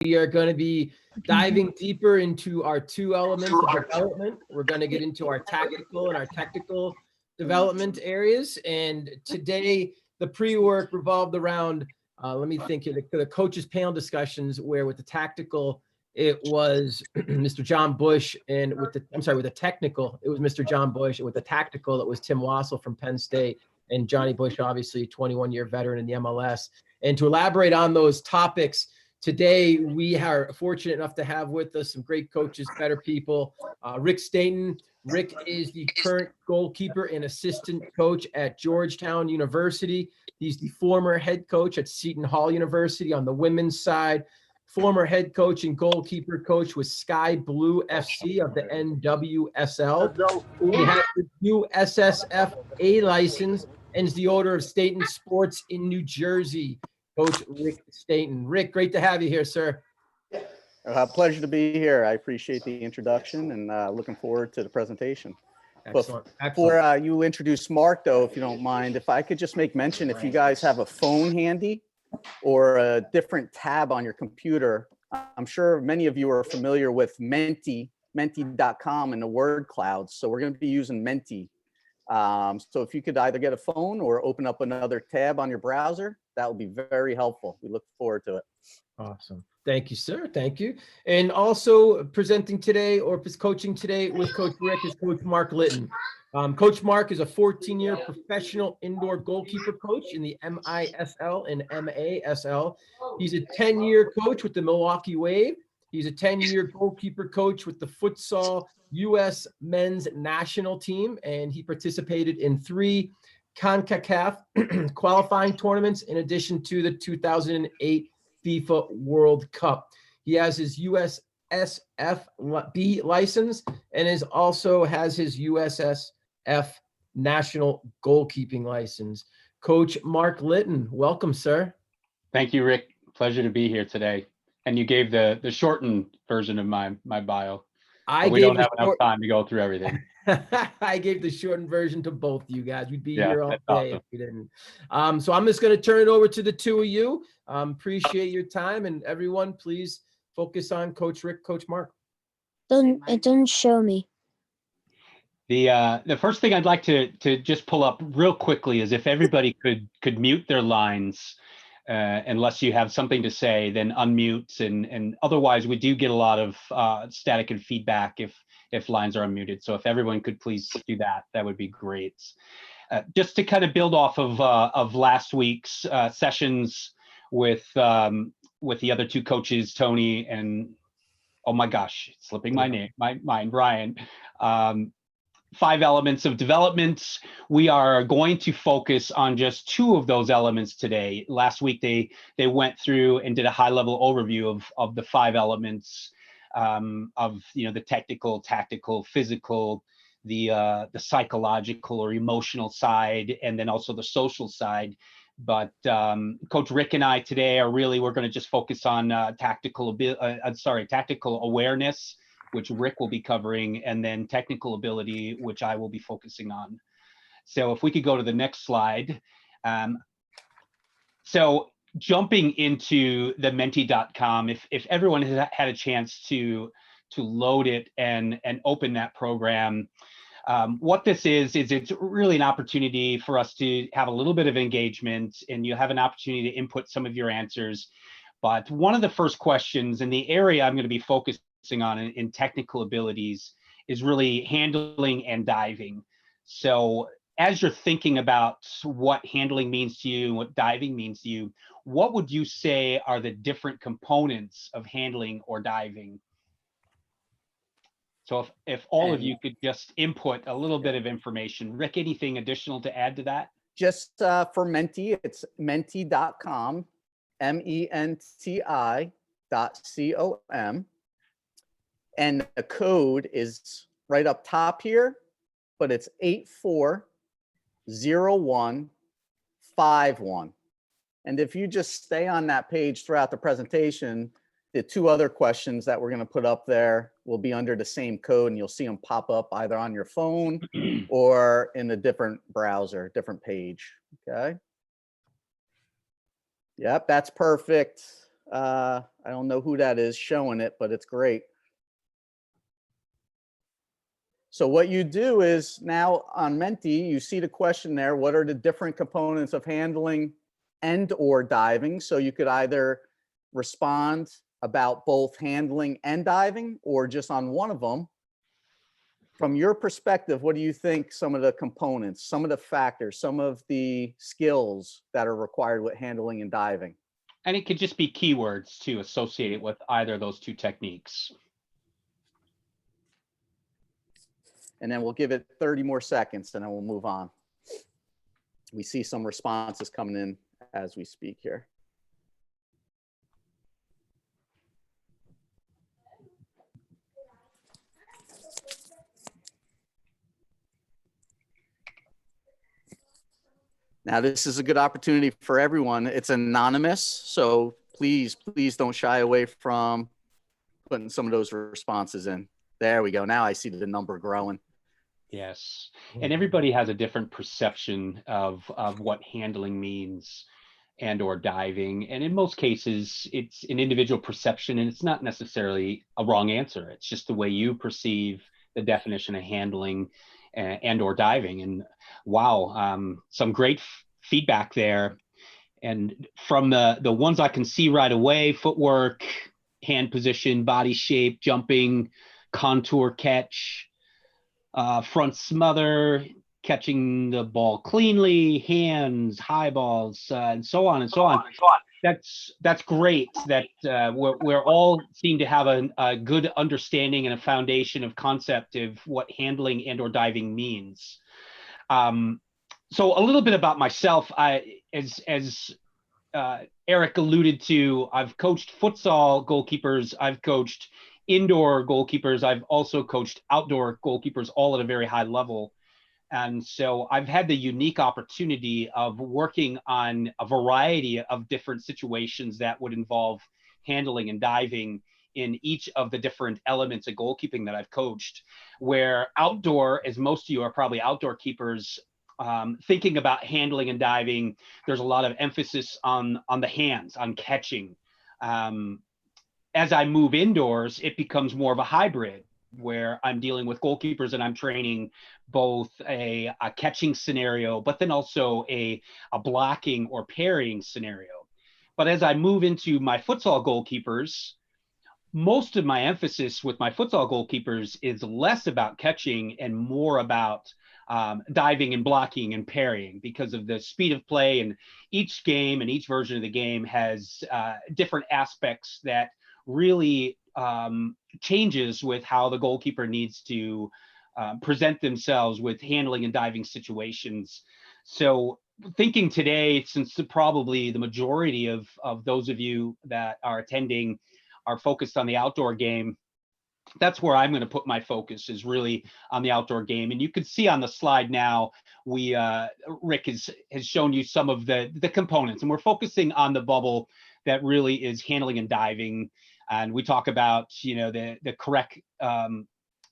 We are going to be diving deeper into our two elements of development. We're going to get into our tactical and our technical development areas. And today, the pre-work revolved around, let me think here, the coaches panel discussions, where with the tactical, it was Mr. John Bush, and with the technical, it was Mr. John Bush, and with the tactical, it was Tim Wassel from Penn State, and Johnny Bush, obviously 21-year veteran in the MLS. And to elaborate on those topics, today, we are fortunate enough to have with us some great coaches, better people. Rick Stainton. Rick is the current goalkeeper and assistant coach at Georgetown University. He's the former head coach at Seton Hall University on the women's side, former head coach and goalkeeper coach with Sky Blue FC of the NWSL. He has the USSF A license and is the owner of Stainton Sports in New Jersey. Coach Rick Stainton. Rick, great to have you here, sir. Pleasure to be here. I appreciate the introduction and looking forward to the presentation. Excellent. Before you introduce Mark, though, if you don't mind, if I could just make mention, if you guys have a phone handy or a different tab on your computer, I'm sure many of you are familiar with Menti.com and the word clouds. So we're going to be using Menti. So if you could either get a phone or open up another tab on your browser, that would be very helpful. We look forward to it. Awesome. Thank you, sir. Thank you. And also presenting today or coaching today with Coach Rick is Coach Mark Litton. Coach Mark is a 14-year professional indoor goalkeeper coach in the MISL and MASL. He's a 10-year coach with the Milwaukee Wave. He's a 10-year goalkeeper coach with the Futsal U.S. men's national team, and he participated in 3 CONCACAF qualifying tournaments in addition to the 2008 FIFA World Cup. He has his USSF B license and also has his USSF national goalkeeping license. Coach Mark Litton, welcome, sir. Thank you, Rick. Pleasure to be here today. And you gave the shortened version of my bio. We don't have enough time to go through everything. I gave the shortened version to both of you guys. We'd be here all day if we didn't. So I'm just going to turn it over to the two of you. Appreciate your time, and everyone, please focus on Coach Rick, Coach Mark. It doesn't show me. The first thing I'd like to just pull up real quickly is if everybody could mute their lines. Unless you have something to say, then unmute, and otherwise we do get a lot of static and feedback if lines are unmuted. So if everyone could please do that, that would be great. Just to kind of build off of last week's sessions with the other two coaches, Tony and, oh my gosh, it's slipping my mind, Ryan. 5 elements of development. We are going to focus on just 2 of those elements today. Last week, they went through and did a high-level overview of the 5 elements of the technical, tactical, physical, the psychological or emotional side, and then also the social side. But Coach Rick and I today we're going to just focus on tactical awareness, which Rick will be covering, and then technical ability, which I will be focusing on. So if we could go to the next slide. So jumping into the Menti.com, if everyone has had a chance to load it and open that program, what this is it's really an opportunity for us to have a little bit of engagement, and you have an opportunity to input some of your answers. But one of the first questions in the area I'm going to be focusing on in technical abilities is really handling and diving. So as you're thinking about what handling means to you and what diving means to you, what would you say are the different components of handling or diving? So if all of you could just input a little bit of information. Rick, anything additional to add to that? Just for Menti, it's Menti.com, MENTI.com. And the code is right up top here, but it's 840151. And if you just stay on that page throughout the presentation, the 2 other questions that we're going to put up there will be under the same code, and you'll see them pop up either on your phone or in a different browser, different page. Okay. Yep, that's perfect. I don't know who that is showing it, but it's great. So what you do is now on Menti, you see the question there, what are the different components of handling and or diving? So you could either respond about both handling and diving or just on one of them. From your perspective, what do you think some of the components, some of the factors, some of the skills that are required with handling and diving? And it could just be keywords to associate it with either of those two techniques. And then we'll give it 30 more seconds and then we'll move on. We see some responses coming in as we speak here. Now, this is a good opportunity for everyone. It's anonymous, so please don't shy away from putting some of those responses in. There we go. Now I see the number growing. Yes, and everybody has a different perception of what handling means and or diving. And in most cases, it's an individual perception and it's not necessarily a wrong answer. It's just the way you perceive the definition of handling and or diving. And wow, some great feedback there. And from the ones I can see right away, footwork, hand position, body shape, jumping, contour catch, front smother, catching the ball cleanly, hands, high balls, and so on and so on. That's great that we're all seem to have a good understanding and a foundation of concept of what handling and or diving means. So a little bit about myself. As Eric alluded to, I've coached futsal goalkeepers. I've coached indoor goalkeepers. I've also coached outdoor goalkeepers, all at a very high level. And so I've had the unique opportunity of working on a variety of different situations that would involve handling and diving in each of the different elements of goalkeeping that I've coached. Where outdoor, as most of you are probably outdoor keepers, thinking about handling and diving, there's a lot of emphasis on the hands, on catching. As I move indoors, it becomes more of a hybrid where I'm dealing with goalkeepers and I'm training both a catching scenario, but then also a blocking or parrying scenario. But as I move into my futsal goalkeepers, most of my emphasis with my futsal goalkeepers is less about catching and more about diving and blocking and parrying because of the speed of play. And each game and each version of the game has different aspects that really changes with how the goalkeeper needs to present themselves with handling and diving situations. So thinking today, since probably the majority of those of you that are attending are focused on the outdoor game, that's where I'm going to put my focus, is really on the outdoor game. And you can see on the slide now, Rick has shown you some of the components, and we're focusing on the bubble that really is handling and diving. And we talk about, the correct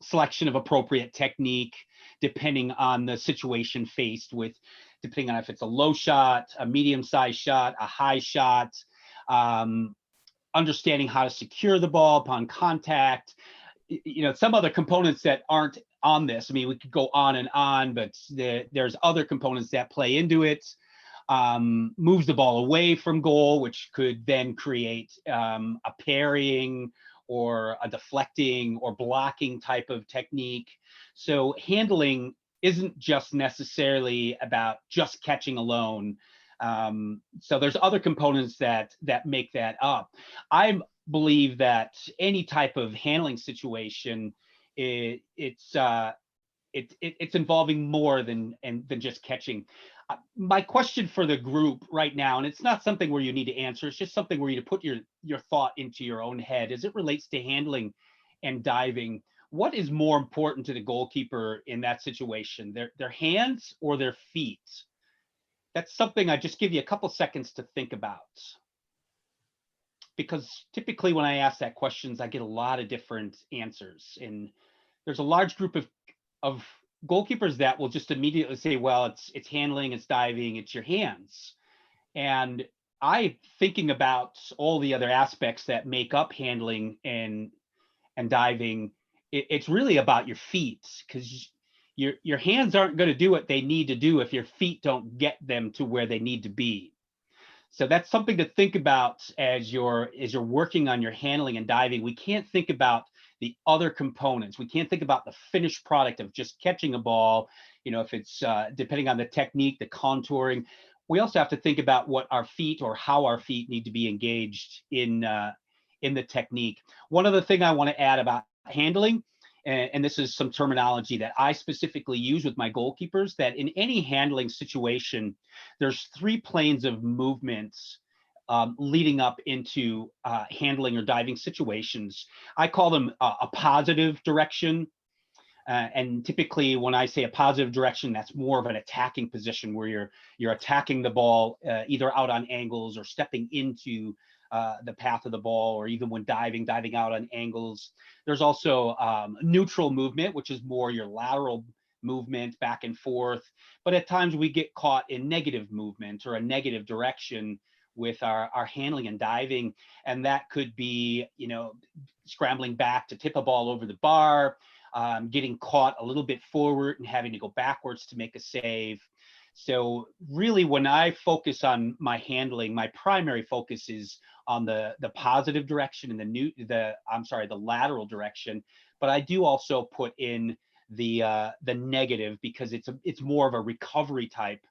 selection of appropriate technique, depending on the situation faced with, depending on if it's a low shot, a medium-sized shot, a high shot, understanding how to secure the ball upon contact, some other components that aren't on this. I mean, we could go on, but there's other components that play into it. Moves the ball away from goal, which could then create a parrying or a deflecting or blocking type of technique. So handling isn't just necessarily about just catching alone. So there's other components that make that up. I believe that any type of handling situation, it's involving more than just catching. My question for the group right now, and it's not something where you need to answer, it's just something where you put your thought into your own head as it relates to handling and diving. What is more important to the goalkeeper in that situation, their hands or their feet? That's something I just give you a couple seconds to think about. Because typically when I ask that questions, I get a lot of different answers. And there's a large group of goalkeepers that will just immediately say, well, it's handling, it's diving, it's your hands. And thinking about all the other aspects that make up handling and diving, it's really about your feet, because your hands aren't going to do what they need to do if your feet don't get them to where they need to be. So that's something to think about as you're working on your handling and diving. We can't think about the other components. We can't think about the finished product of just catching a ball. You know, if it's depending on the technique, the contouring. We also have to think about what our feet, or how our feet need to be engaged in the technique. One other thing I want to add about handling, and this is some terminology that I specifically use with my goalkeepers, that in any handling situation, there's 3 planes of movements leading up into handling or diving situations. I call them a positive direction. And typically when I say a positive direction, that's more of an attacking position where you're attacking the ball either out on angles or stepping into the path of the ball, or even when diving out on angles. There's also neutral movement, which is more your lateral movement back and forth. But at times we get caught in negative movement or a negative direction with our handling and diving. And that could be, you know, scrambling back to tip a ball over the bar, getting caught a little bit forward and having to go backwards to make a save. So really, when I focus on my handling, my primary focus is on the positive direction and the lateral direction. But I do also put in the negative, because it's more of a recovery type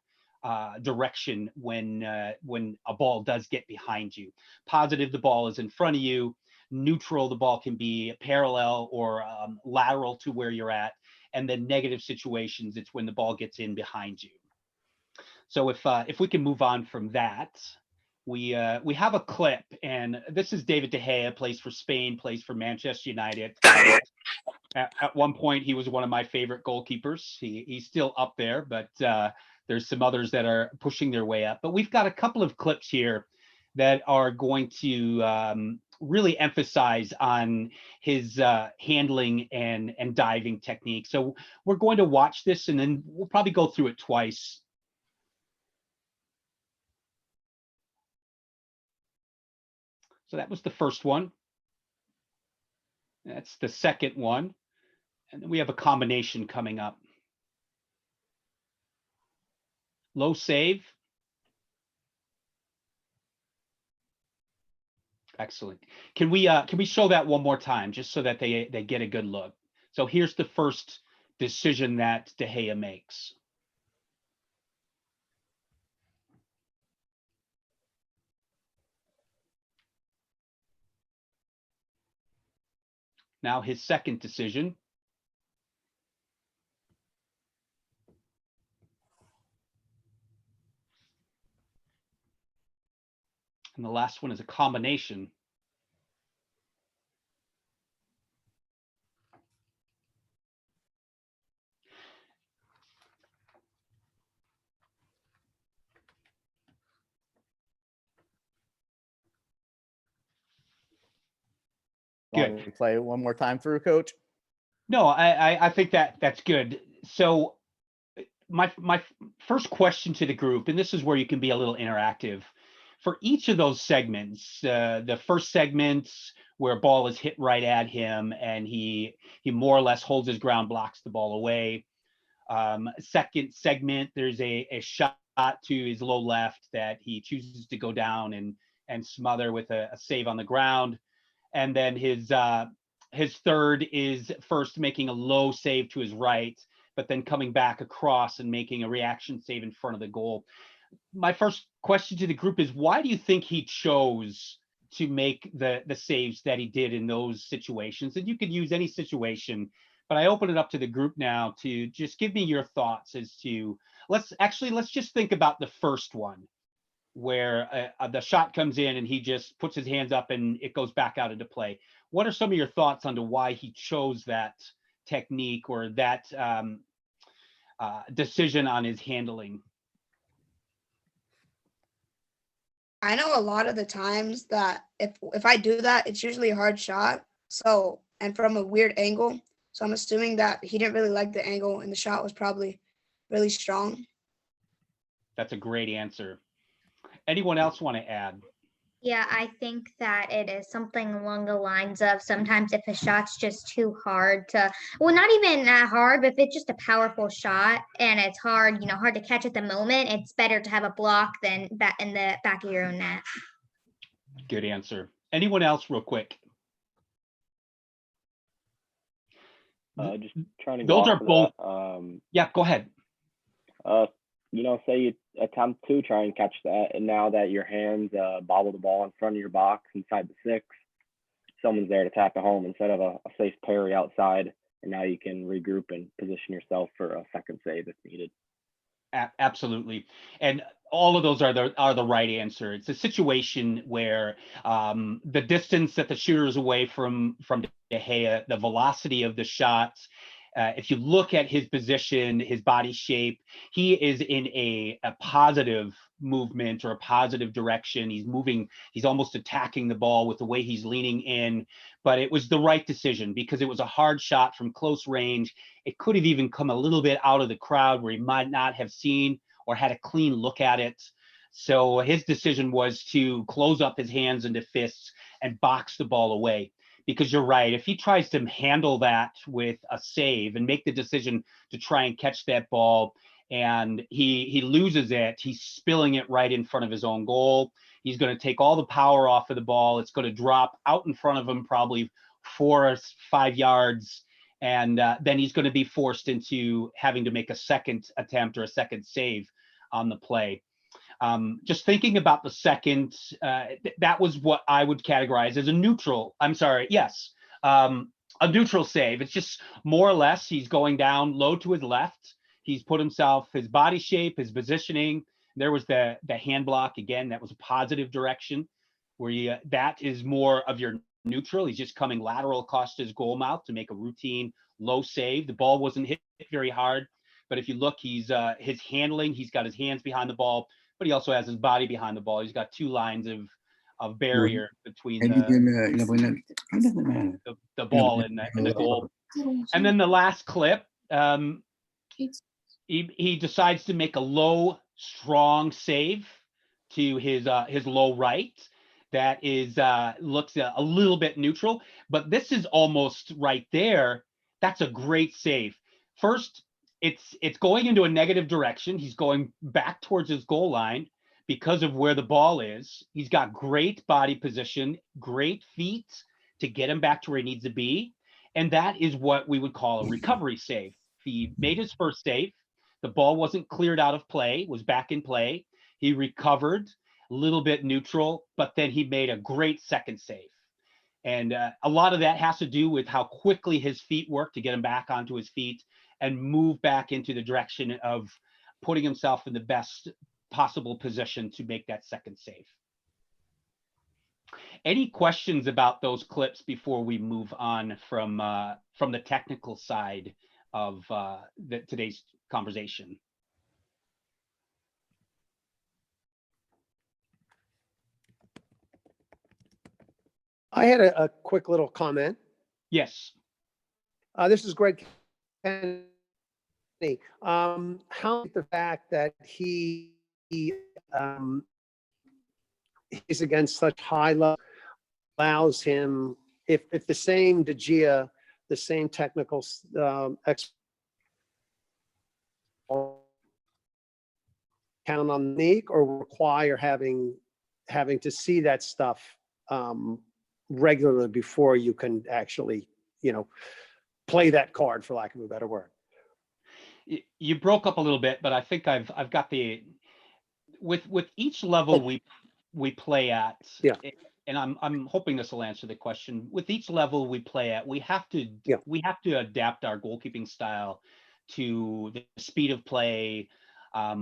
direction when a ball does get behind you. Positive, the ball is in front of you. Neutral, the ball can be parallel or lateral to where you're at. And then negative situations, it's when the ball gets in behind you. So if we can move on from that, we have a clip, and this is David De Gea, plays for Spain, plays for Manchester United. At one point, he was one of my favorite goalkeepers. He's still up there, but there's some others that are pushing their way up. But we've got a couple of clips here that are going to really emphasize on his handling and diving technique. So we're going to watch this, and then we'll probably go through it twice. So that was the first one. That's the second one. And then we have a combination coming up. Low save. Excellent. Can we show that one more time, just so that they get a good look? So here's the first decision that De Gea makes. Now his second decision. And the last one is a combination. Good. Play it one more time through, Coach. No, I think that's good. So my first question to the group, and this is where you can be a little interactive. For each of those segments, the first segment where ball is hit right at him and he more or less holds his ground, blocks the ball away. Second segment, there's a shot to his low left that he chooses to go down and smother with a save on the ground. And then his third is first making a low save to his right, but then coming back across and making a reaction save in front of the goal. My first question to the group is, why do you think he chose to make the saves that he did in those situations? And you could use any situation, but I open it up to the group now to just give me your thoughts as to, let's just think about the first one, where the shot comes in and he just puts his hands up and it goes back out into play. What are some of your thoughts on why he chose that technique or that decision on his handling? I know a lot of the times that if I do that, it's usually a hard shot. So, and from a weird angle. So I'm assuming that he didn't really like the angle and the shot was probably really strong. That's a great answer. Anyone else want to add? Yeah, I think that it is something along the lines of sometimes if a shot's just too hard to, well, not even that hard, but if it's just a powerful shot and it's hard, hard to catch at the moment, it's better to have a block than that in the back of your own net. Good answer. Anyone else real quick? Just trying to go Those off are of both. that. Yeah, go ahead. Say you attempt to try and catch that, and now that your hands bobble the ball in front of your box inside the 6, someone's there to tap it home instead of a safe parry outside, and now you can regroup and position yourself for a second save if needed. Absolutely, and all of those are the right answer. It's a situation where the distance that the shooter is away from De Gea, the velocity of the shots. If you look at his position, his body shape, he is in a positive movement or a positive direction. He's moving, he's almost attacking the ball with the way he's leaning in, but it was the right decision because it was a hard shot from close range. It could have even come a little bit out of the crowd where he might not have seen or had a clean look at it. So his decision was to close up his hands into fists and box the ball away. Because you're right, if he tries to handle that with a save and make the decision to try and catch that ball and he loses it, he's spilling it right in front of his own goal. He's going to take all the power off of the ball. It's going to drop out in front of him probably 4 or 5 yards. And then he's going to be forced into having to make a second attempt or a second save on the play. Just thinking about the second, that was what I would categorize as a neutral. I'm sorry. Yes. A neutral save. It's just more or less he's going down low to his left. He's put himself, his body shape, his positioning. There was the hand block again. That was a positive direction where that is more of your neutral. He's just coming lateral across his goal mouth to make a routine low save. The ball wasn't hit very hard, but if you look, he's his handling, he's got his hands behind the ball, but he also has his body behind the ball. He's got 2 lines of barrier between the ball and the goal. And then the last clip, he decides to make a low, strong save to his low right. That is looks a little bit neutral, but this is almost right there. That's a great save. First, it's going into a negative direction. He's going back towards his goal line because of where the ball is. He's got great body position, great feet to get him back to where he needs to be. And that is what we would call a recovery save. He made his first save. The ball wasn't cleared out of play, was back in play. He recovered, a little bit neutral, but then he made a great second save. And a lot of that has to do with how quickly his feet work to get him back onto his feet and move back into the direction of putting himself in the best possible position to make that second save. Any questions about those clips before we move on from the technical side of today's conversation? I had a quick little comment. Yes. This is Greg Kennedy. How the fact that he is against such high level allows him, if the same De Gea, the same technical count on the league, or require having to see that stuff regularly before you can actually, play that card, for lack of a better word. You broke up a little bit, but I think I've got with each level we play at. Yeah. And I'm hoping this will answer the question. With each level we play at, we have to adapt our goalkeeping style to the speed of play,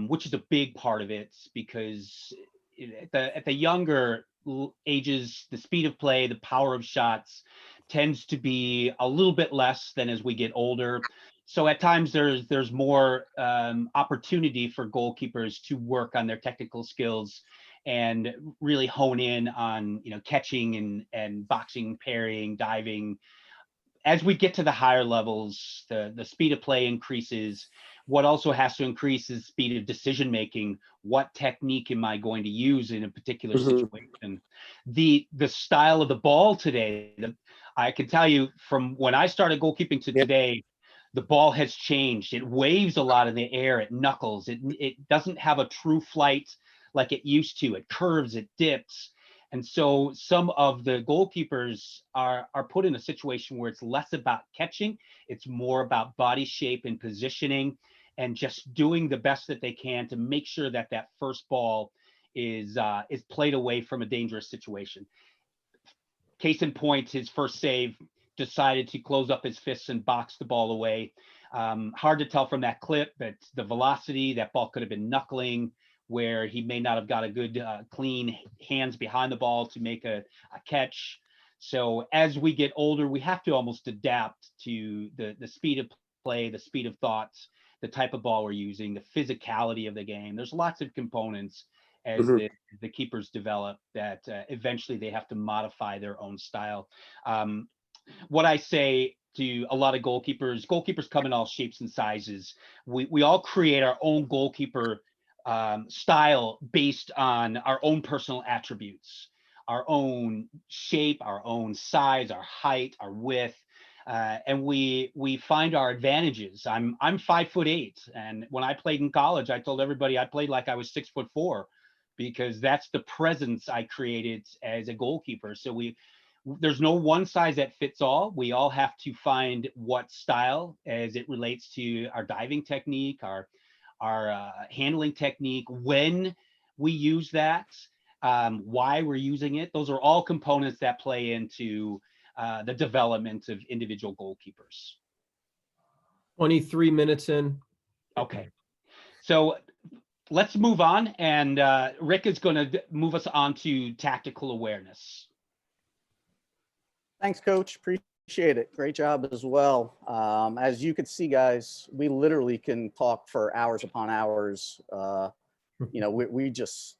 which is a big part of it, because at the younger ages, the speed of play, the power of shots tends to be a little bit less than as we get older. So at times there's more opportunity for goalkeepers to work on their technical skills and really hone in on catching and boxing, parrying, diving. As we get to the higher levels, the speed of play increases. What also has to increase is speed of decision making. What technique am I going to use in a particular situation? The style of the ball today, I can tell you from when I started goalkeeping to today, the ball has changed. It waves a lot in the air. It knuckles. It doesn't have a true flight like it used to. It curves. It dips. And so some of the goalkeepers are put in a situation where it's less about catching. It's more about body shape and positioning and just doing the best that they can to make sure that that first ball is played away from a dangerous situation. Case in point, his first save, decided to close up his fists and box the ball away. Hard to tell from that clip, but the velocity, that ball could have been knuckling, where he may not have got a good clean hands behind the ball to make a catch. So as we get older, we have to almost adapt to the speed of play, the speed of thoughts, the type of ball we're using, the physicality of the game. There's lots of components as the keepers develop that eventually they have to modify their own style. What I say to a lot of goalkeepers come in all shapes and sizes. We all create our own goalkeeper style based on our own personal attributes, our own shape, our own size, our height, our width, and we find our advantages. I'm 5'8", and when I played in college, I told everybody I played like I was 6'4", because that's the presence I created as a goalkeeper. So there's no one size that fits all. We all have to find what style as it relates to our diving technique, our handling technique, when we use that, why we're using it. Those are all components that play into the development of individual goalkeepers. 23 minutes in. Okay, so let's move on, and Rick is going to move us on to tactical awareness. Thanks, Coach. Appreciate it. Great job as well. As you could see, guys, we literally can talk for hours upon hours. You know, we just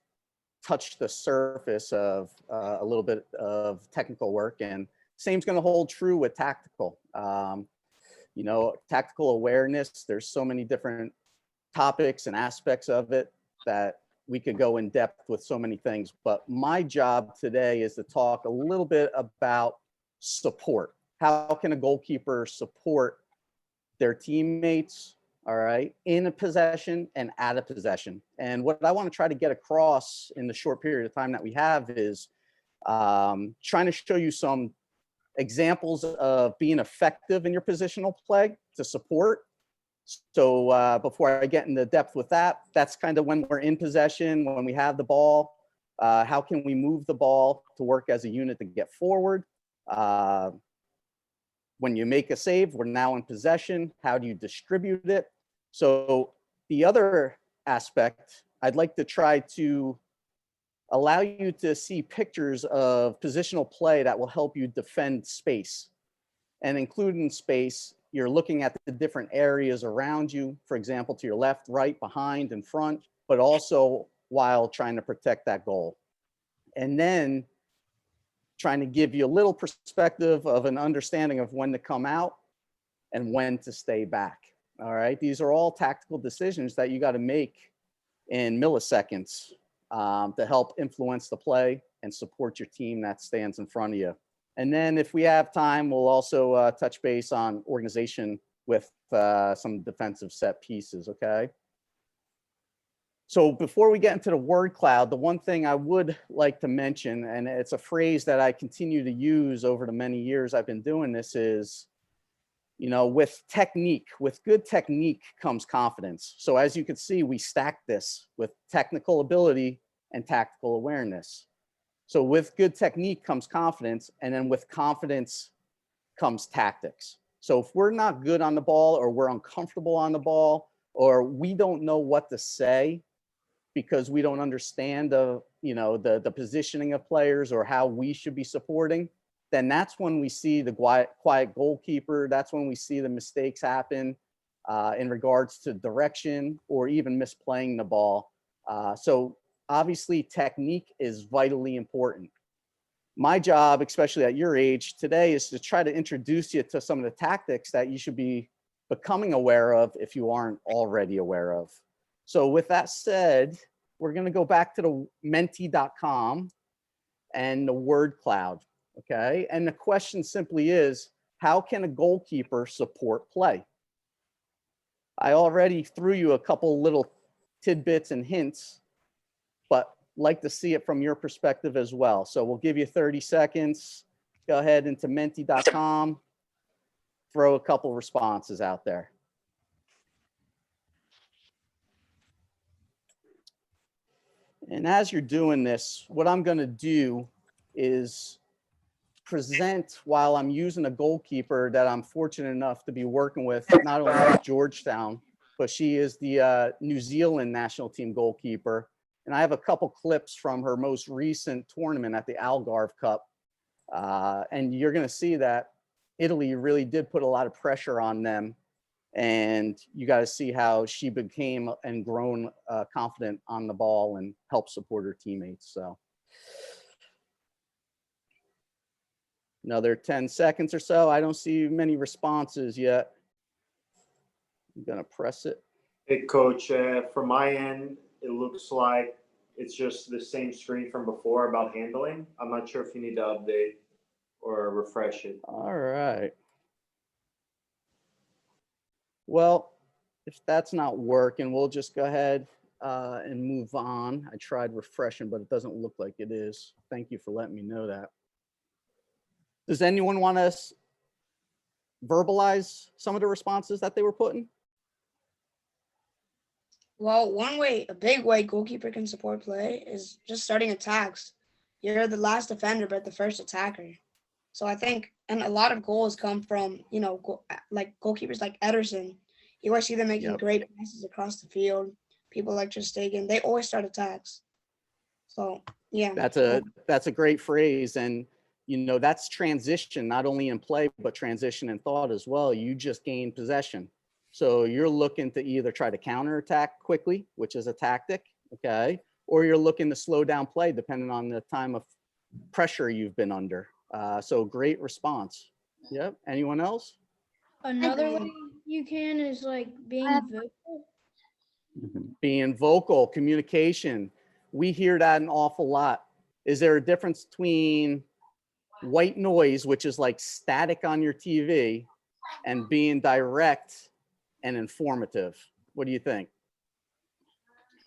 touched the surface of a little bit of technical work, and same's going to hold true with tactical. You know, tactical awareness, there's so many different topics and aspects of it that we could go in depth with so many things. But my job today is to talk a little bit about support. How can a goalkeeper support their teammates, all right, in a possession and out of possession? And what I want to try to get across in the short period of time that we have is trying to show you some examples of being effective in your positional play to support. So before I get into depth with that, that's kind of when we're in possession, when we have the ball, how can we move the ball to work as a unit to get forward? When you make a save, we're now in possession. How do you distribute it? So the other aspect, I'd like to try to allow you to see pictures of positional play that will help you defend space. And including space, you're looking at the different areas around you, for example, to your left, right, behind, and front, but also while trying to protect that goal. And then trying to give you a little perspective of an understanding of when to come out and when to stay back. All right, these are all tactical decisions that you got to make in milliseconds to help influence the play and support your team that stands in front of you. And then if we have time, we'll also touch base on organization with some defensive set pieces, okay? So before we get into the word cloud, the one thing I would like to mention, and it's a phrase that I continue to use over the many years I've been doing this, is, you know, with technique, with good technique comes confidence. So as you can see, we stack this with technical ability and tactical awareness. So with good technique comes confidence, and then with confidence comes tactics. So if we're not good on the ball, or we're uncomfortable on the ball, or we don't know what to say because we don't understand the positioning of players or how we should be supporting, then that's when we see the quiet goalkeeper. That's when we see the mistakes happen in regards to direction or even misplaying the ball. So obviously technique is vitally important. My job, especially at your age today, is to try to introduce you to some of the tactics that you should be becoming aware of if you aren't already aware of. So with that said, we're going to go back to the menti.com and the word cloud. Okay. And the question simply is, how can a goalkeeper support play? I already threw you a couple little tidbits and hints, but like to see it from your perspective as well. So we'll give you 30 seconds. Go ahead into menti.com, throw a couple responses out there. And as you're doing this, what I'm going to do is present while I'm using a goalkeeper that I'm fortunate enough to be working with, not only at Georgetown, but she is the New Zealand national team goalkeeper. And I have a couple clips from her most recent tournament at the Algarve Cup. And you're going to see that Italy really did put a lot of pressure on them. And you got to see how she became and grown confident on the ball and helped support her teammates. So another 10 seconds or so. I don't see many responses yet. I'm going to press it. Hey, Coach, from my end, it looks like it's just the same screen from before about handling. I'm not sure if you need to update or refresh it. All right. Well, if that's not working, we'll just go ahead and move on. I tried refreshing, but it doesn't look like it is. Thank you for letting me know that. Does anyone want to verbalize some of the responses that they were putting? Well, one way, a big way goalkeeper can support play is just starting attacks. You're the last defender, but the first attacker. So I think, and a lot of goals come from, you know, like goalkeepers like Ederson. You always see them making great passes across the field. People like Stainton, they always start attacks. So yeah. That's a great phrase. And you know, that's transition, not only in play, but transition in thought as well. You just gained possession. So you're looking to either try to counterattack quickly, which is a tactic, okay? Or you're looking to slow down play depending on the time of pressure you've been under. So great response. Yep. Anyone else? Another way you can is like being vocal. Being vocal, communication. We hear that an awful lot. Is there a difference between white noise, which is like static on your TV, and being direct and informative? What do you think?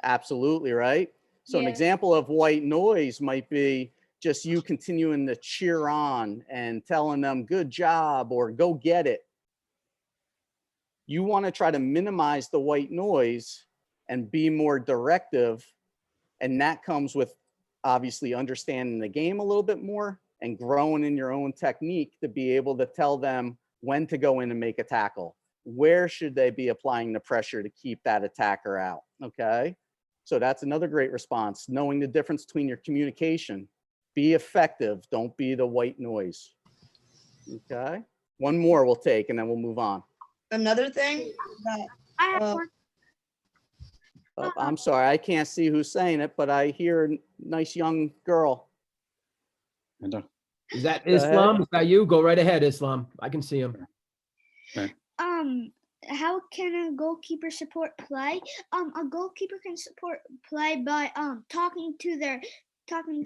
Absolutely, right? So an example of white noise might be just you continuing to cheer on and telling them good job or go get it. You want to try to minimize the white noise and be more directive. And that comes with obviously understanding the game a little bit more and growing in your own technique to be able to tell them when to go in and make a tackle. Where should they be applying the pressure to keep that attacker out? Okay. So that's another great response. Knowing the difference between your communication. Be effective. Don't be the white noise. Okay. One more we'll take and then we'll move on. Another thing that Oh, I'm sorry, I can't see who's saying it, but I hear a nice young girl. Is that Islam? Is that you? Go right ahead, Islam. I can see him. How can a goalkeeper support play? A goalkeeper can support play by talking to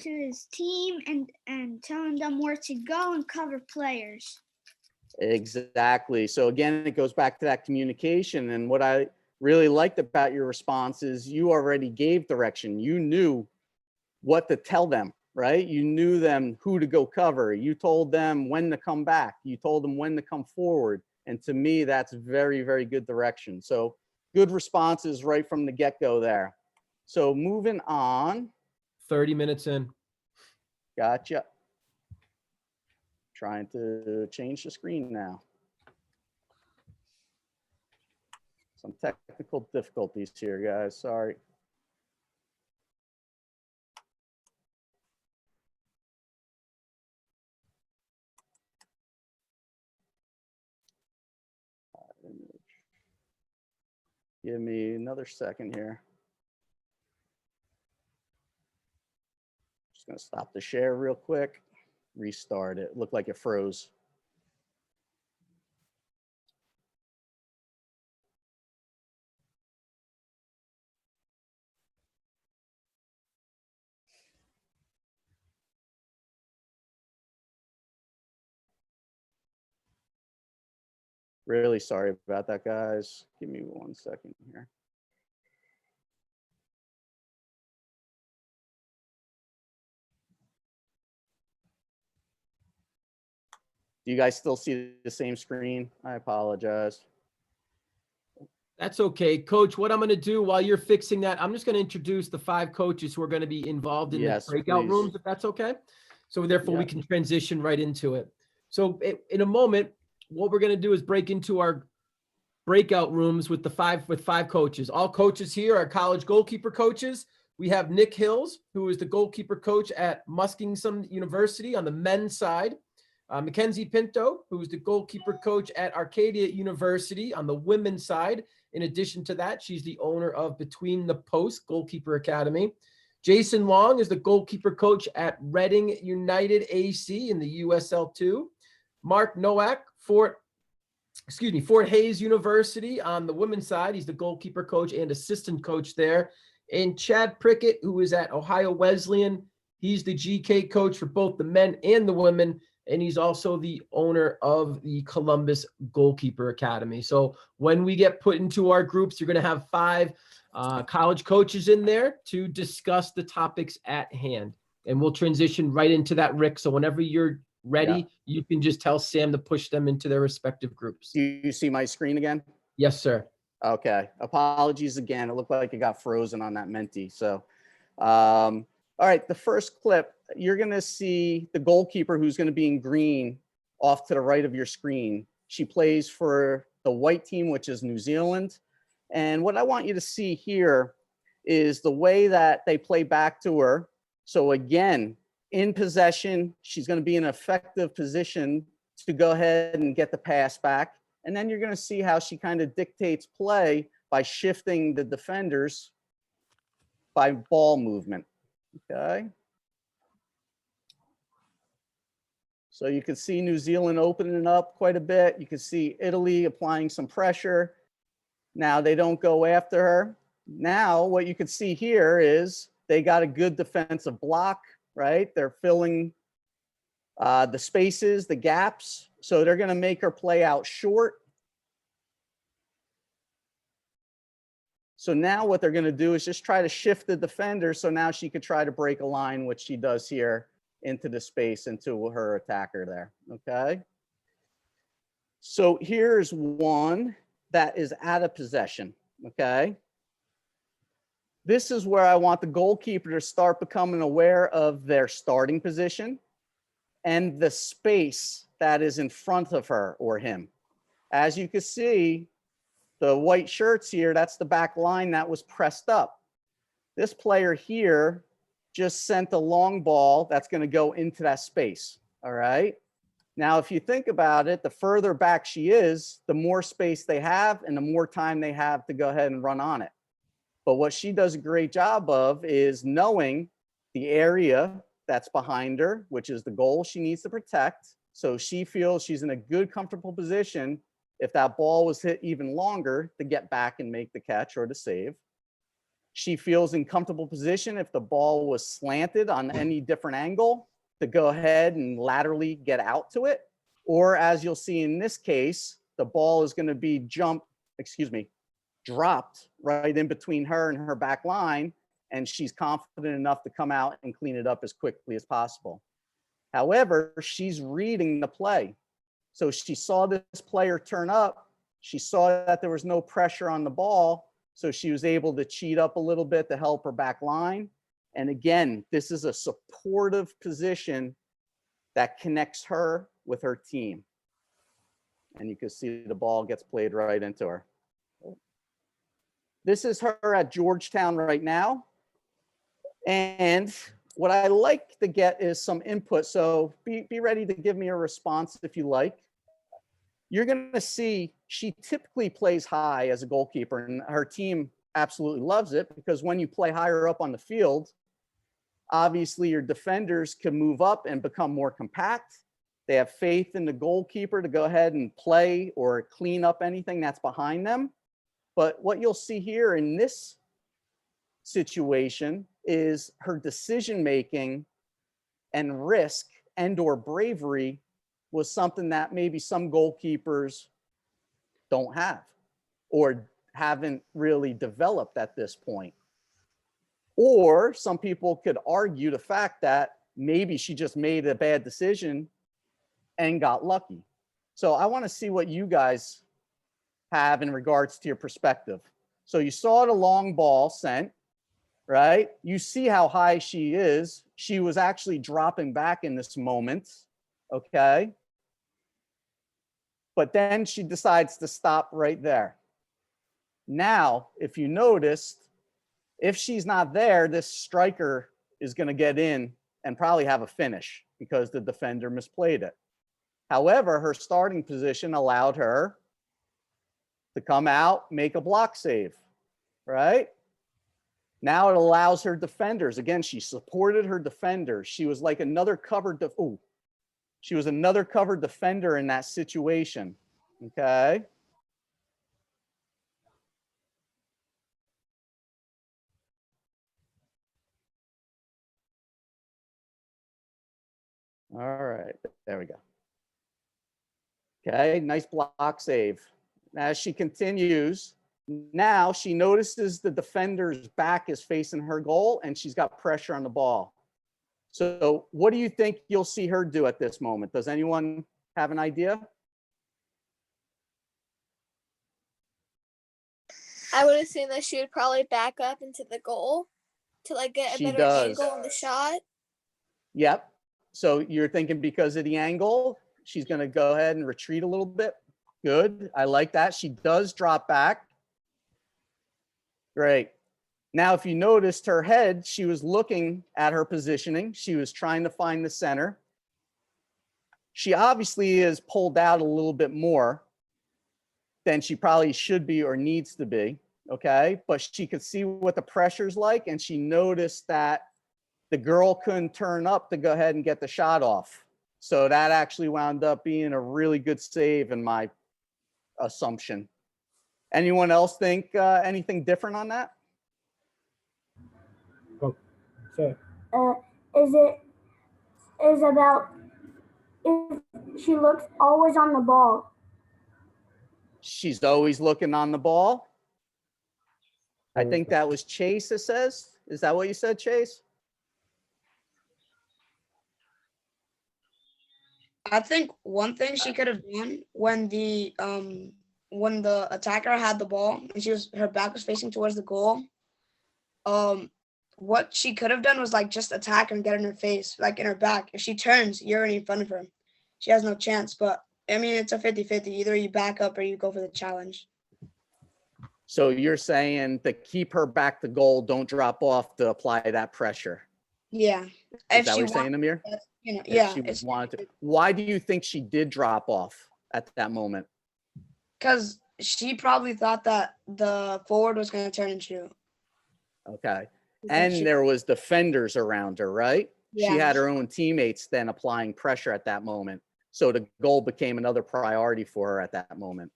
his team and telling them where to go and cover players. Exactly. So again, it goes back to that communication. And what I really liked about your response is you already gave direction. You knew what to tell them, right? You knew them who to go cover. You told them when to come back. You told them when to come forward. And to me, that's very, very good direction. So good responses right from the get-go there. So moving on. 30 minutes in. Gotcha. Trying to change the screen now. Some technical difficulties here, guys. Sorry. Give me another second here. Just gonna stop the share real quick. Restart it. Looked like it froze. Really sorry about that, guys. Give me 1 second here. Do you guys still see the same screen? I apologize. That's okay. Coach, what I'm going to do while you're fixing that, I'm just going to introduce the 5 coaches who are going to be involved in Yes, the breakout please. rooms, if that's okay. So therefore we Yeah. can transition right into it. So in a moment, what we're going to do is break into our breakout rooms with five coaches. All coaches here are college goalkeeper coaches. We have Nick Hills, who is the goalkeeper coach at Muskingum University on the men's side. Mackenzie Pinto, who is the goalkeeper coach at Arcadia University on the women's side. In addition to that, she's the owner of Between the Posts Goalkeeper Academy. Jason Long is the goalkeeper coach at Reading United AC in the USL 2. Mark Nowak, Fort Hayes University on the women's side. He's the goalkeeper coach and assistant coach there. And Chad Prickett, who is at Ohio Wesleyan. He's the GK coach for both the men and the women. And he's also the owner of the Columbus Goalkeeper Academy. So when we get put into our groups, you're going to have 5 college coaches in there to discuss the topics at hand. And we'll transition right into that, Rick. So whenever you're ready, you can just tell Sam to push them into their respective groups. Do you see my screen again? Yes, sir. Okay. Apologies again. It looked like it got frozen on that Menti. So, all right. The first clip, you're going to see the goalkeeper who's going to be in green off to the right of your screen. She plays for the white team, which is New Zealand. And what I want you to see here is the way that they play back to her. So again, in possession, she's going to be in an effective position to go ahead and get the pass back. And then you're going to see how she kind of dictates play by shifting the defenders by ball movement. Okay. So you can see New Zealand opening up quite a bit. You can see Italy applying some pressure. Now they don't go after her. Now what you can see here is they got a good defensive block, right? They're filling the spaces, the gaps. So they're going to make her play out short. So now what they're going to do is just try to shift the defender. So now she could try to break a line, which she does here, into the space, into her attacker there. Okay. So here's one that is out of possession. Okay. This is where I want the goalkeeper to start becoming aware of their starting position and the space that is in front of her or him. As you can see, the white shirts here, that's the back line that was pressed up. This player here just sent a long ball that's going to go into that space. All right. Now, if you think about it, the further back she is, the more space they have and the more time they have to go ahead and run on it. But what she does a great job of is knowing the area that's behind her, which is the goal she needs to protect. So she feels she's in a good, comfortable position if that ball was hit even longer to get back and make the catch or to save. She feels in comfortable position if the ball was slanted on any different angle to go ahead and laterally get out to it. Or as you'll see in this case, the ball is going to be dropped right in between her and her back line, and she's confident enough to come out and clean it up as quickly as possible. However, she's reading the play. So she saw this player turn up. She saw that there was no pressure on the ball. So she was able to cheat up a little bit to help her back line. And again, this is a supportive position that connects her with her team. And you can see the ball gets played right into her. This is her at Georgetown right now. And what I like to get is some input. So be ready to give me a response if you like. You're going to see she typically plays high as a goalkeeper, and her team absolutely loves it because when you play higher up on the field, obviously your defenders can move up and become more compact. They have faith in the goalkeeper to go ahead and play or clean up anything that's behind them. But what you'll see here in this situation is her decision-making and risk and or bravery was something that maybe some goalkeepers don't have or haven't really developed at this point. Or some people could argue the fact that maybe she just made a bad decision and got lucky. So I want to see what you guys have in regards to your perspective. So you saw the long ball sent, right? You see how high she is. She was actually dropping back in this moment, okay? But then she decides to stop right there. Now, if you noticed, if she's not there, this striker is going to get in and probably have a finish because the defender misplayed it. However, her starting position allowed her to come out, make a block save, right? Now it allows her defenders. Again, she supported her defenders. She was like another covered, she was another covered defender in that situation, okay? All right, there we go. Okay, nice block save. As she continues, now she notices the defender's back is facing her goal and she's got pressure on the ball. So what do you think you'll see her do at this moment? Does anyone have an idea? I would assume that she would probably back up into the goal to like get a better angle on the shot. Yep. So you're thinking because of the angle, she's going to go ahead and retreat a little bit. Good. I like that. She does drop back. Great. Now, if you noticed her head, she was looking at her positioning. She was trying to find the center. She obviously is pulled out a little bit more than she probably should be or needs to be. Okay. But she could see what the pressure's like. And she noticed that the girl couldn't turn up to go ahead and get the shot off. So that actually wound up being a really good save in my assumption. Anyone else think anything different on that? Is about if she looks always on the ball. She's always looking on the ball. I think that was Chase that says. Is that what you said, Chase? I think one thing she could have done when the attacker had the ball and her back was facing towards the goal, what she could have done was like just attack her and get in her face, like in her back. If she turns, you're already in front of her. She has no chance. But I mean, it's a 50-50. Either you back up or you go for the challenge. So you're saying to keep her back to goal, don't drop off to apply that pressure. Yeah. Is that what you're saying, Amir? You know, yeah. She wanted to. Why do you think she did drop off at that moment? Because she probably thought that the forward was going to turn and shoot. Okay. And there was defenders around her, right? Yeah. She had her own teammates then applying pressure at that moment. So the goal became another priority for her at that moment.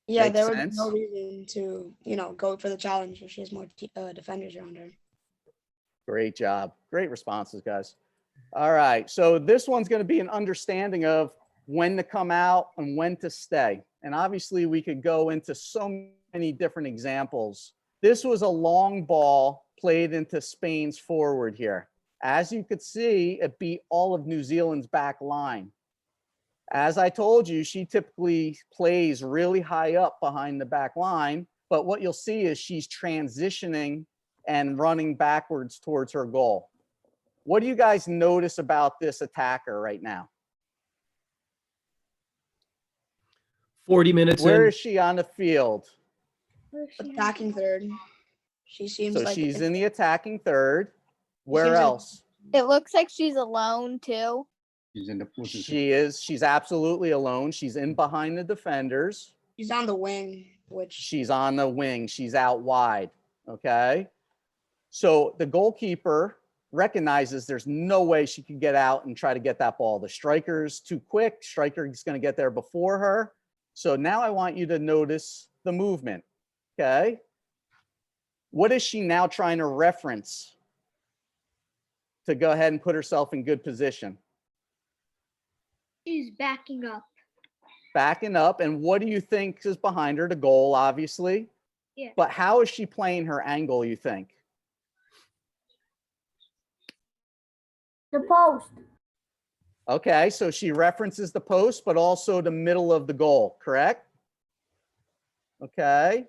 Yeah, Makes there sense? was no reason to, go for the challenge if she has more defenders around her. Great job. Great responses, guys. All right. So this one's going to be an understanding of when to come out and when to stay. And obviously we could go into so many different examples. This was a long ball played into Spain's forward here. As you could see, it beat all of New Zealand's back line. As I told you, she typically plays really high up behind the back line, but what you'll see is she's transitioning and running backwards towards her goal. What do you guys notice about this attacker right now? 40 minutes Where in. is she on the field? Attacking third. She seems So like she's in the attacking third. Where else? It looks like she's alone too. She's absolutely alone. She's in behind the defenders. She's on the wing, which She's on the wing. She's out wide. Okay. So the goalkeeper recognizes there's no way she can get out and try to get that ball. The striker's too quick. Striker is going to get there before her. So now I want you to notice the movement. Okay. What is she now trying to reference to go ahead and put herself in good position? She's backing up. backing up. And what do you think is behind her? The goal, obviously. Yeah. But how is she playing her angle, you think? The post. Okay, so she references the post, but also the middle of the goal, correct? Okay.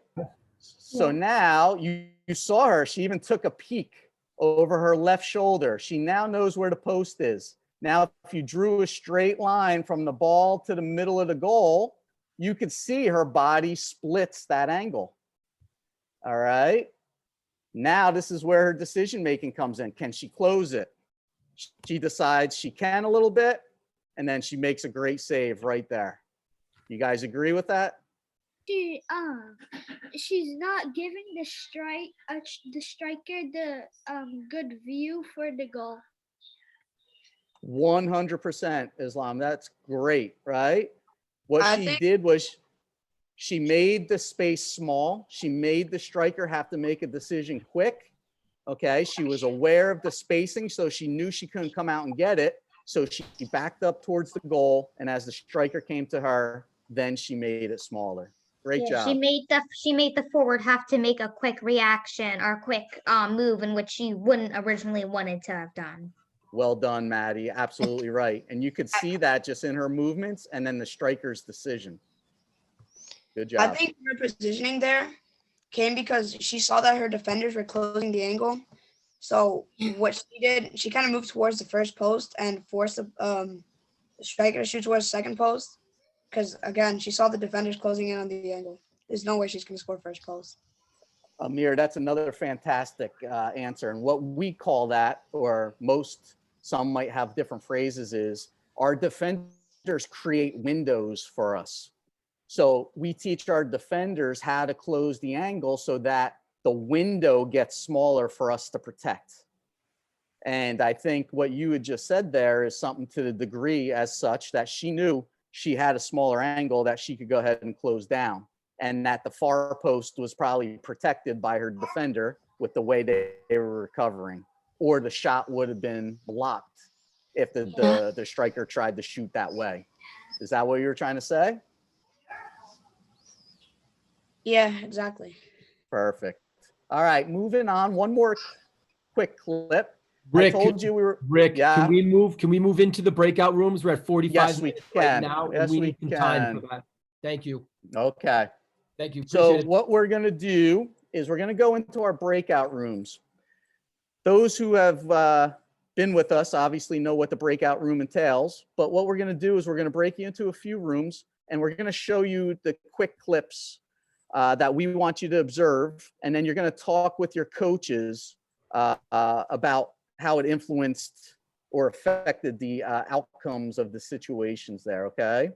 So Yeah. now you saw her. She even took a peek over her left shoulder. She now knows where the post is. Now, if you drew a straight line from the ball to the middle of the goal, you could see her body splits that angle. All right. Now, this is where her decision making comes in. Can she close it? She decides she can a little bit, and then she makes a great save right there. You guys agree with that? She's not giving the striker the good view for the goal. 100% Islam. That's great, right? What I she think- did was she made the space small. She made the striker have to make a decision quick. Okay. She was aware of the spacing, so she knew she couldn't come out and get it. So she backed up towards the goal. And as the striker came to her, then she made it smaller. Great Yeah, job. she made the forward have to make a quick reaction or quick move in which she wouldn't originally wanted to have done. Well done, Maddie. Absolutely right. And you could see that just in her movements and then the striker's decision. Good job. I think her positioning there came because she saw that her defenders were closing the angle. So what she did, she kind of moved towards the first post and forced the striker to shoot towards the second post. Because again, she saw the defenders closing in on the angle. There's no way she's going to score first post. Amir, that's another fantastic answer. And what we call that, or some might have different phrases, is our defenders create windows for us. So we teach our defenders how to close the angle so that the window gets smaller for us to protect. And I think what you had just said there is something to the degree as such that she knew she had a smaller angle that she could go ahead and close down, and that the far post was probably protected by her defender with the way they were recovering, or the shot would have been blocked if the striker tried to shoot that way. Is that what you were trying to say? Yeah, exactly. Perfect. All right, moving on. One more quick clip. Rick, I told you we were. Rick, Yeah. can we move into the breakout rooms? We're at 45 Yes, we minutes right can. now, Yes, and we we need some time can. for that. Thank you. Okay. Thank you. So Appreciate it. what we're going to do is we're going to go into our breakout rooms. Those who have been with us obviously know what the breakout room entails, but what we're going to do is we're going to break you into a few rooms, and we're going to show you the quick clips that we want you to observe, and then you're going to talk with your coaches about how it influenced or affected the outcomes of the situations there, okay?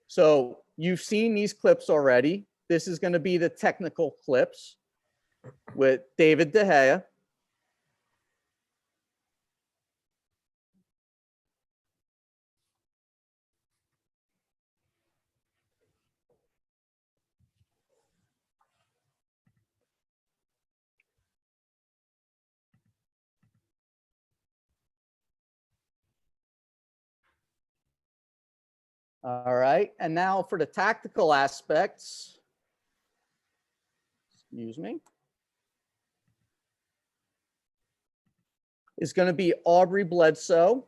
So you've seen these clips already. This is going to be the technical clips with David De Gea. All right, and now for the tactical aspects, excuse me, is going to be Aubrey Bledsoe.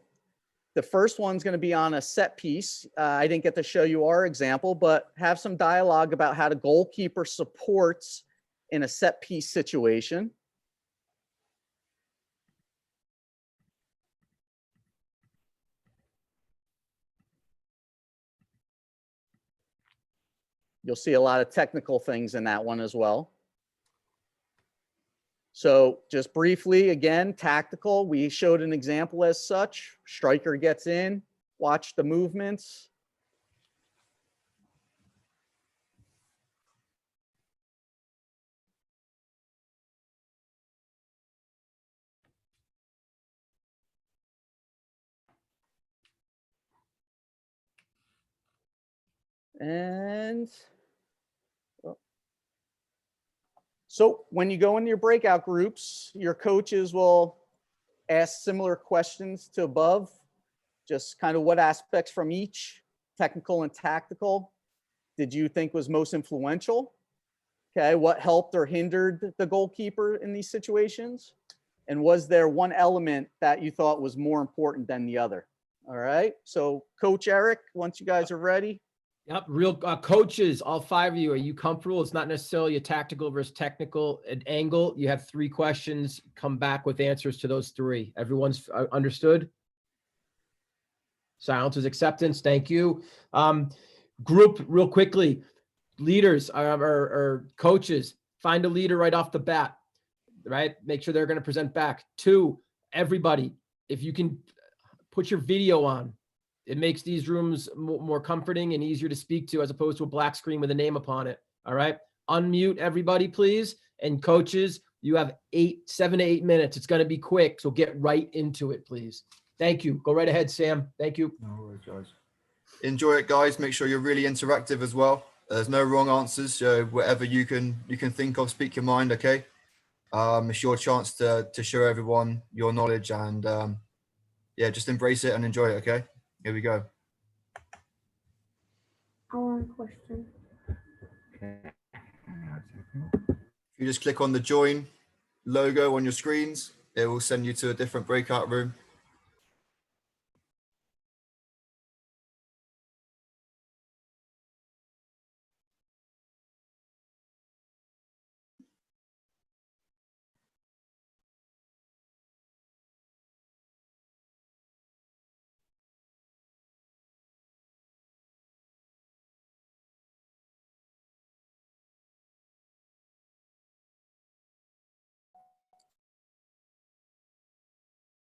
The first one's going to be on a set piece. I didn't get to show you our example, but have some dialogue about how the goalkeeper supports in a set piece situation. You'll see a lot of technical things in that one as well. So just briefly, again, tactical, we showed an example as such. Striker gets in, watch the movements. And so when you go into your breakout groups, your coaches will ask similar questions to above, just kind of what aspects from each, technical and tactical, did you think was most influential? Okay, what helped or hindered the goalkeeper in these situations? And was there one element that you thought was more important than the other? All right, so Coach Eric, once you guys are ready. Yep, real coaches, all 5 of you, are you comfortable? It's not necessarily a tactical versus technical angle. You have 3 questions, come back with answers to those 3. Everyone's understood? Silence is acceptance, thank you. Group, real quickly, leaders or coaches, find a leader right off the bat, right? Make sure they're gonna present back. 2, everybody, if you can put your video on, it makes these rooms more comforting and easier to speak to as opposed to a black screen with a name upon it. All right. Unmute everybody, please. And coaches, you have 7 to 8 minutes. It's going to be quick. So get right into it, please. Thank you. Go right ahead, Sam. Thank you. No worries, guys. Enjoy it, guys. Make sure you're really interactive as well. There's no wrong answers. So whatever you can think of, speak your mind. Okay. It's your chance to show everyone your knowledge and yeah, just embrace it and enjoy it. Okay. Here we go. I want a question. You just click on the join logo on your screens. It will send you to a different breakout room.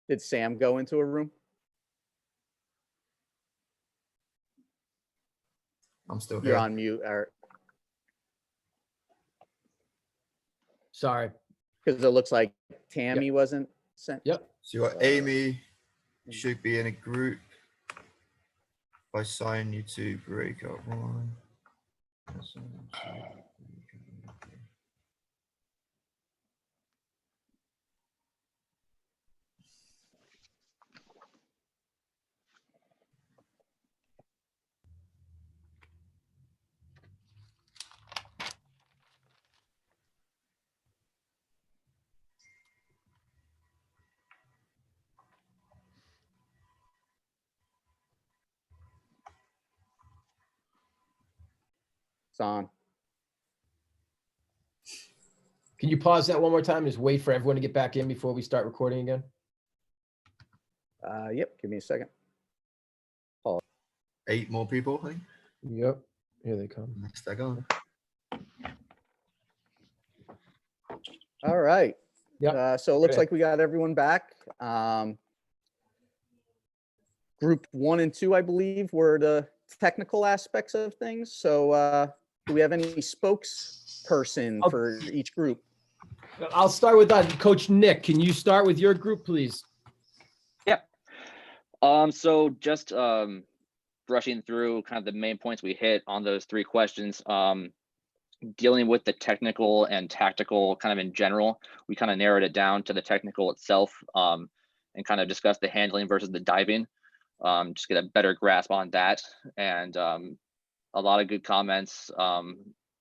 Did Sam go into a room? I'm still here. You're on mute, Eric. Sorry. Because it looks like Tammy wasn't sent. Yep. So you got Amy, you should be in a group. If I sign you to breakout one. It's on. Can you pause that one more time? Just wait for everyone to get back in before we start recording again. Yep. Give me a second. 8 more people, I think. Yep. Here they come. Next they're gone. All right. Yep. So it looks like we got everyone back. Group 1 and 2, I believe, were the technical aspects of things. So do we have any spokesperson for each group? I'll start with Coach Nick. Can you start with your group, please? Yep. So just brushing through kind of the main points we hit on those 3 questions. Dealing with the technical and tactical kind of in general, we kind of narrowed it down to the technical itself and kind of discussed the handling versus the diving. Just get a better grasp on that, and a lot of good comments.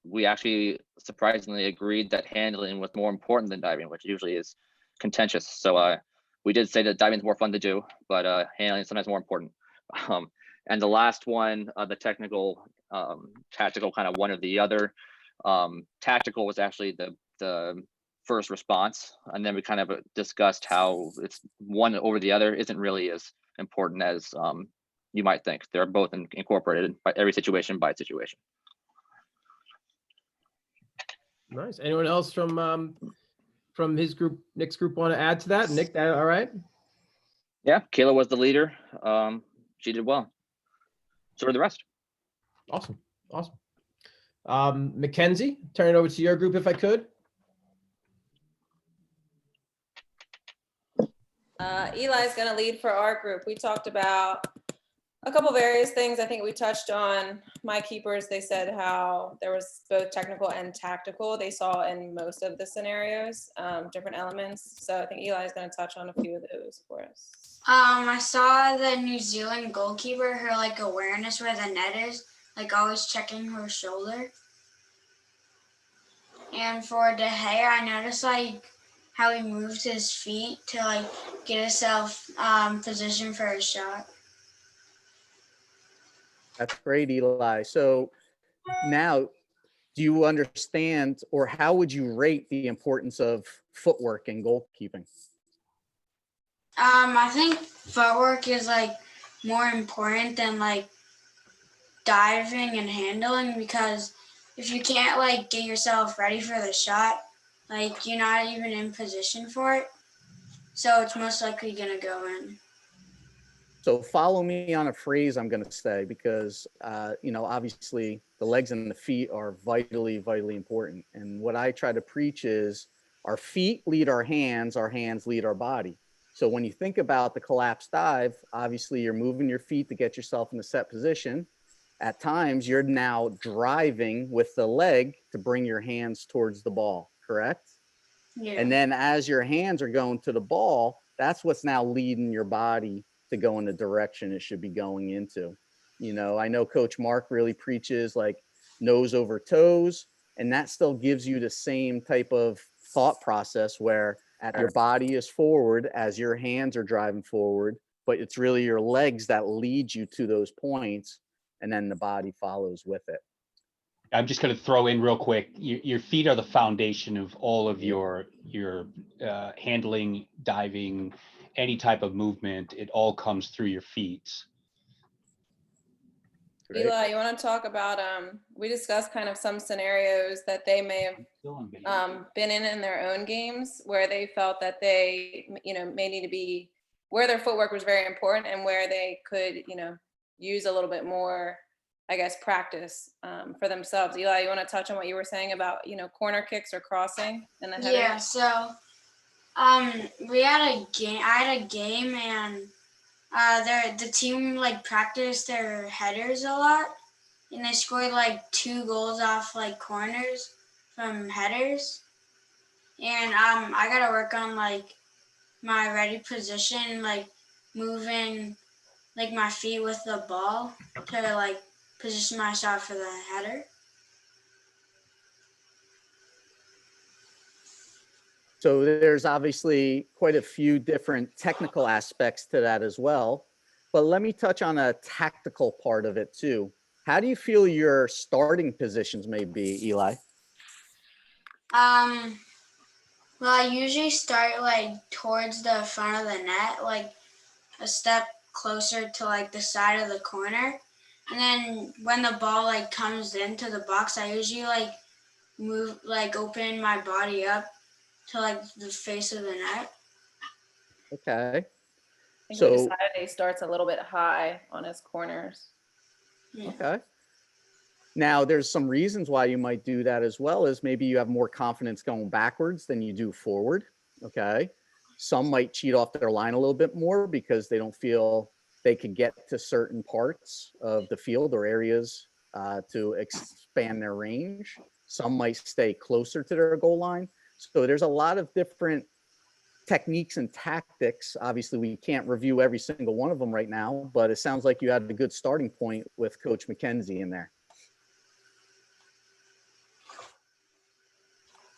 We actually surprisingly agreed that handling was more important than diving, which usually is contentious. So we did say that diving is more fun to do, but handling is sometimes more important. And the last one, the technical, tactical, kind of one or the other. Tactical was actually the first response, and then we kind of discussed how it's one over the other isn't really as important as you might think. They're both incorporated by every situation by situation. Nice. Anyone else from his group, Nick's group, want to add to that? Nick, all right? Yeah, Kayla was the leader. She did well. So did the rest. Awesome. Awesome. Mackenzie, turn it over to your group if I could. Eli's going to lead for our group. We talked about a couple various things. I think we touched on my keepers. They said how there was both technical and tactical. They saw in most of the scenarios, different elements. So I think Eli is going to touch on a few of those for us. I saw the New Zealand goalkeeper, her like awareness where the net is, like always checking her shoulder. And for De Gea, I noticed like how he moves his feet to like get himself positioned for a shot. That's great, Eli. So now, do you understand, or how would you rate the importance of footwork in goalkeeping? I think footwork is like more important than like diving and handling, because if you can't like get yourself ready for the shot, like you're not even in position for it, so it's most likely gonna go in. So follow me on a phrase I'm going to say, because, obviously the legs and the feet are vitally, vitally important. And what I try to preach is our feet lead our hands lead our body. So when you think about the collapsed dive, obviously you're moving your feet to get yourself in a set position. At times you're now driving with the leg to bring your hands towards the ball, correct? Yeah. And then as your hands are going to the ball, that's what's now leading your body to go in the direction it should be going into. I know Coach Mark really preaches like nose over toes, and that still gives you the same type of thought process where your body is forward as your hands are driving forward, but it's really your legs that lead you to those points, and then the body follows with it. I'm just going to throw in real quick. Your feet are the foundation of all of your handling, diving, any type of movement. It all comes through your feet. Great. Eli, you want to talk about, we discussed kind of some scenarios that they may have been in their own games where they felt that they, may need to be, where their footwork was very important and where they could, use a little bit more, I guess, practice for themselves. Eli, you want to touch on what you were saying about, corner kicks or crossing and the header? Yeah, so we had a game. I had a game, and the team like practiced their headers a lot, and they scored like 2 goals off like corners from headers. And I gotta work on like my ready position, like moving like my feet with the ball to like position my shot for the header. So there's obviously quite a few different technical aspects to that as well. But let me touch on a tactical part of it too. How do you feel your starting positions may be, Eli? Well, I usually start like towards the front of the net, like a step closer to like the side of the corner. And then when the ball like comes into the box, I usually like move, like open my body up to like the face of the net. Okay. I think we decided he starts a little bit high on his corners. Yeah. Okay. Now, there's some reasons why you might do that as well, as maybe you have more confidence going backwards than you do forward. Okay. Some might cheat off their line a little bit more because they don't feel they could get to certain parts of the field or areas to expand their range. Some might stay closer to their goal line. So there's a lot of different techniques and tactics. Obviously, we can't review every single one of them right now, but it sounds like you had a good starting point with Coach McKenzie in there.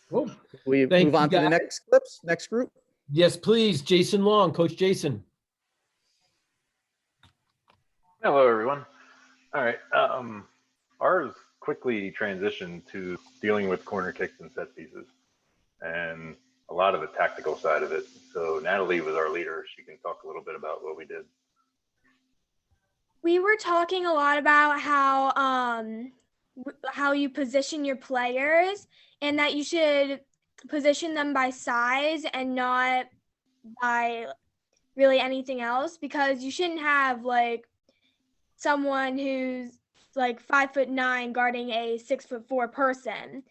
Cool. We move on to the next group. Yes, please. Jason Long, Coach Jason. Hello, everyone. All right. Ours quickly transitioned to dealing with corner kicks and set pieces and a lot of the tactical side of it. So Natalie was our leader. She can talk a little bit about what we did. We were talking a lot about how you position your players and that you should position them by size and not by really anything else, because you shouldn't have like someone who's like 5'9" guarding a 6'4" person.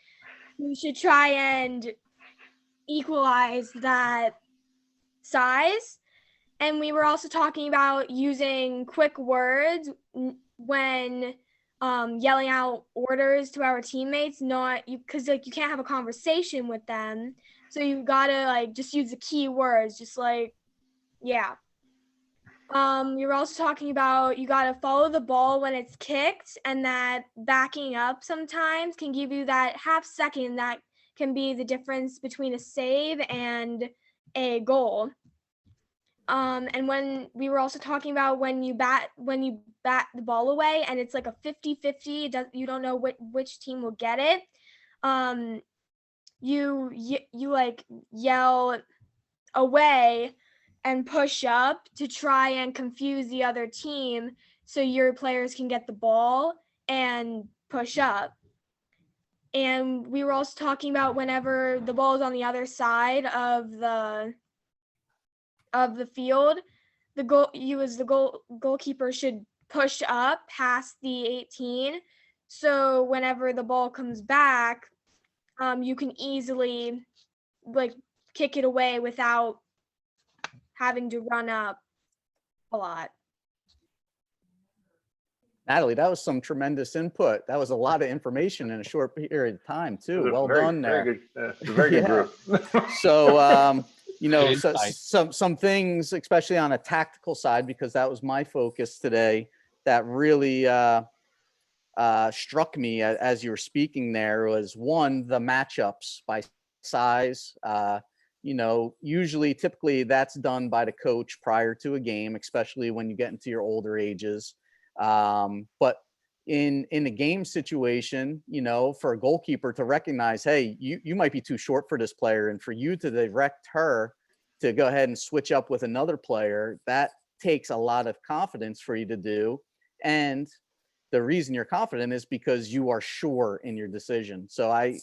You should try and equalize that size. And we were also talking about using quick words when yelling out orders to our teammates, because like you can't have a conversation with them. So you gotta like just use the key words, just like, yeah. We were also talking about you got to follow the ball when it's kicked, and that backing up sometimes can give you that half second that can be the difference between a save and a goal. And when we were also talking about when you bat the ball away and it's like a 50-50, you don't know which team will get it. You like yell away and push up to try and confuse the other team so your players can get the ball and push up. And we were also talking about whenever the ball is on the other side of the field, the goalkeeper should push up past the 18. So whenever the ball comes back, you can easily like kick it away without having to run up a lot. Natalie, that was some tremendous input. That was a lot of information in a short period of time too. Well done there. Very good group. So, you know, some things, especially on a tactical side, because that was my focus today, that really struck me as you were speaking there was, one, the matchups by size. You know, typically that's done by the coach prior to a game, especially when you get into your older ages. But in a game situation, you know, for a goalkeeper to recognize, hey, you might be too short for this player, and for you to direct her to go ahead and switch up with another player, that takes a lot of confidence for you to do. And the reason you're confident is because you are sure in your decision. So I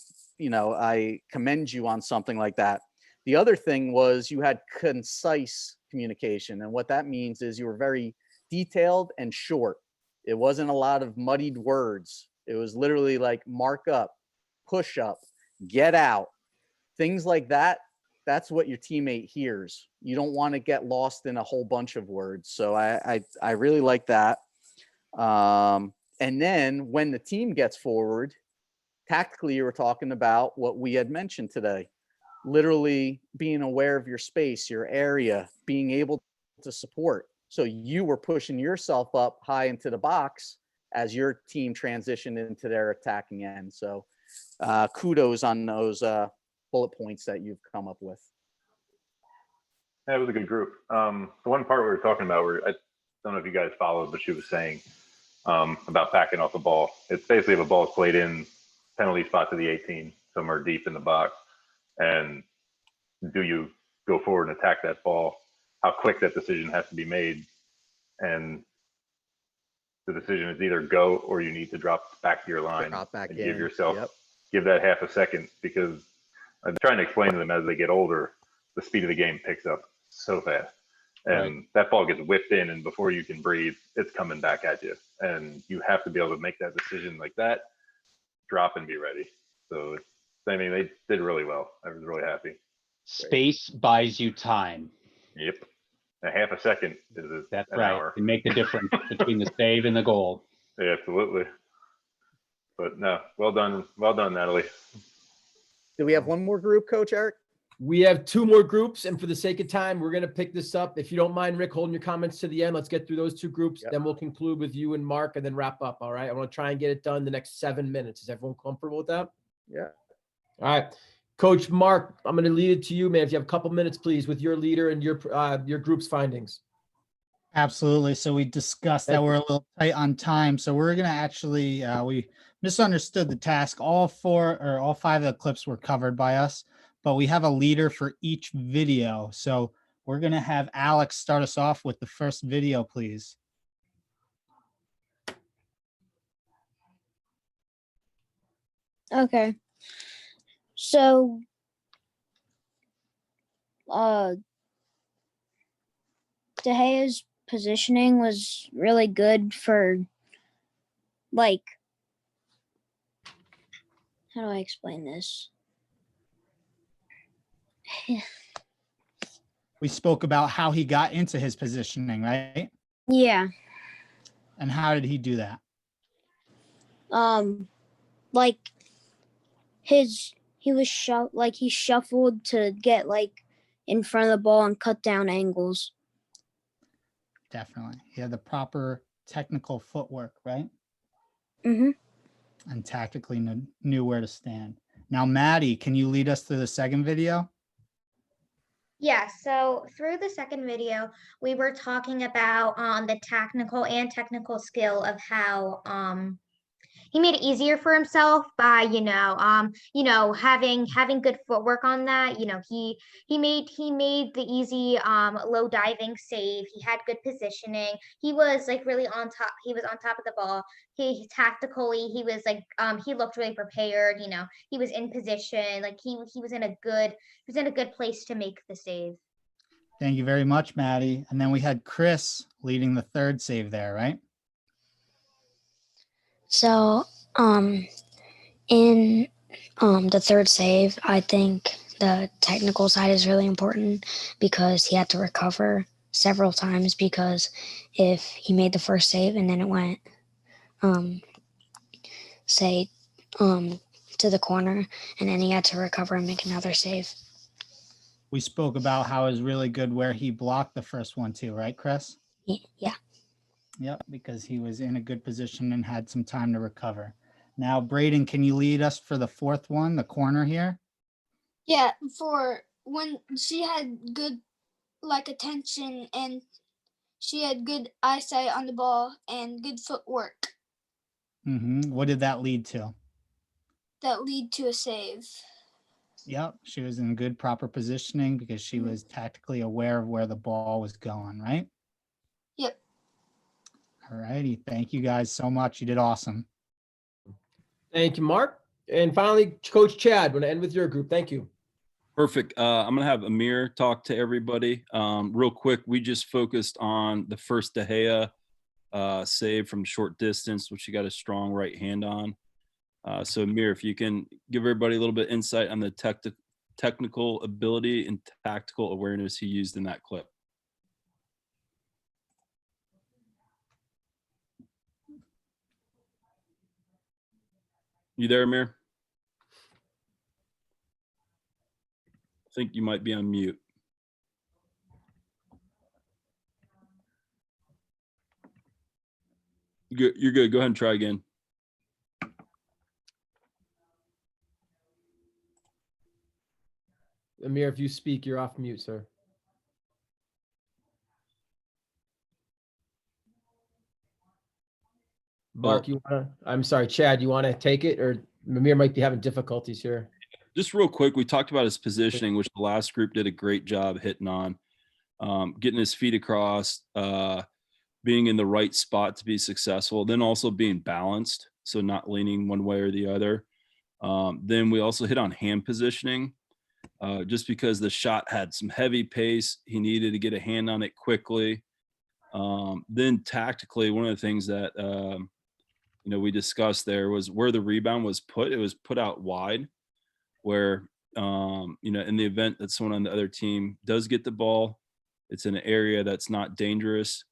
commend you on something like that. The other thing was you had concise communication. And what that means is you were very detailed and short. It wasn't a lot of muddied words. It was literally like mark up, push up, get out, things like that. That's what your teammate hears. You don't want to get lost in a whole bunch of words. So I really like that. And then when the team gets forward, tactically, you were talking about what we had mentioned today, literally being aware of your space, your area, being able to support. So you were pushing yourself up high into the box as your team transitioned into their attacking end. So kudos on those bullet points that you've come up with. That was a good group. The one part we were talking about, I don't know if you guys followed, but she was saying about backing off the ball. It's basically if a ball is played in penalty spot to the 18, somewhere deep in the box, and do you go forward and attack that ball? How quick that decision has to be made, and the decision is either go or you need to drop back to your line and give yourself give that half a second, because I'm trying to explain to them as they get older, the speed of the game picks up so fast, and that ball gets whipped in, and before you can breathe, it's coming back at you, and you have to be able to make that decision like that, drop and be ready. So I mean, they did really well. I was really happy. Space buys you time. Yep. A half a second is an hour. Can make the difference between the save and the goal. Yeah, absolutely. But no, well done, Natalie. Do we have one more group, Coach Eric? We have two more groups, and for the sake of time, we're going to pick this up. If you don't mind, Rick, holding your comments to the end, let's get through those two groups. Then we'll conclude with you and Mark and then wrap up. All right. I want to try and get it done in the next 7 minutes. Is everyone comfortable with that? Yeah. All right. Coach Mark, I'm going to lead it to you, man. If you have a couple minutes, please, with your leader and your group's findings. Absolutely. So we discussed that we're a little tight on time. So we're going to actually, we misunderstood the task. All 5 of the clips were covered by us, but we have a leader for each video. So we're going to have Alex start us off with the first video, please. Okay. So, De Gea's positioning was really good for, like, how do I explain this? We spoke about how he got into his positioning, right? Yeah. And how did he do that? Like he shuffled to get like in front of the ball and cut down angles. definitely. He had the proper technical footwork, right? Mm-hmm. And tactically knew where to stand. Now, Maddie, can you lead us through the second video? Yeah, so through the second video, we were talking about the technical skill of how he made it easier for himself by having good footwork on that. He made the easy low diving save. He had good positioning. He was like really on top. He was on top of the ball. He tactically, he was like he looked really prepared. He was in position. Like he was in a good place to make the save. Thank you very much, Maddie. And then we had Chris leading the third save there, right? So, in the third save, I think the technical side is really important because he had to recover several times, because if he made the first save and then it went, to the corner, and then he had to recover and make another save. We spoke about how it was really good where he blocked the first one too, right, Chris? Yeah. Yep, because he was in a good position and had some time to recover. Now, Braden, can you lead us for the fourth one, the corner here? Yeah, for when she had good attention, and she had good eyesight on the ball and good footwork What did that lead to? that lead to a save. Yep, she was in good proper positioning because she was tactically aware of where the ball was going, right? Yep. All righty. Thank you guys so much. You did awesome. Thank you, Mark. And finally, Coach Chad, want to end with your group. Thank you. Perfect. I'm going to have Amir talk to everybody. Real quick, we just focused on the first De Gea save from short distance, which he got a strong right hand on. So Amir, if you can give everybody a little bit of insight on the technical ability and tactical awareness he used in that clip. You there, Amir? I think you might be on mute. You're good. Go ahead and try again. Amir, if you speak, you're off mute, sir. Mark, I'm sorry, Chad, you want to take it, or Amir might be having difficulties here. Just real quick, we talked about his positioning, which the last group did a great job hitting on, getting his feet across, being in the right spot to be successful, then also being balanced, so not leaning one way or the other. Then we also hit on hand positioning, just because the shot had some heavy pace. He needed to get a hand on it quickly. Then tactically, one of the things that we discussed there was where the rebound was put. It was put out wide, where in the event that someone on the other team does get the ball, it's in an area that's not dangerous,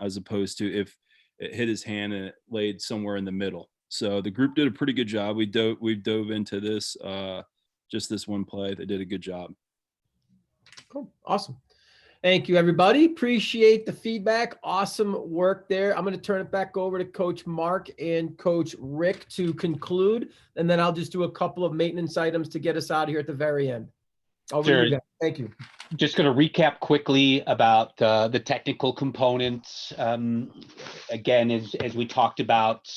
as opposed to if it hit his hand and it laid somewhere in the middle. So the group did a pretty good job. We dove into this, just this one play. They did a good job. Cool. Awesome. Thank you, everybody. Appreciate the feedback. Awesome work there. I'm going to turn it back over to Coach Mark and Coach Rick to conclude, and then I'll just do a couple of maintenance items to get us out of here at the very end. Over to you guys. Thank you. Just going to recap quickly about the technical components. Again, as we talked about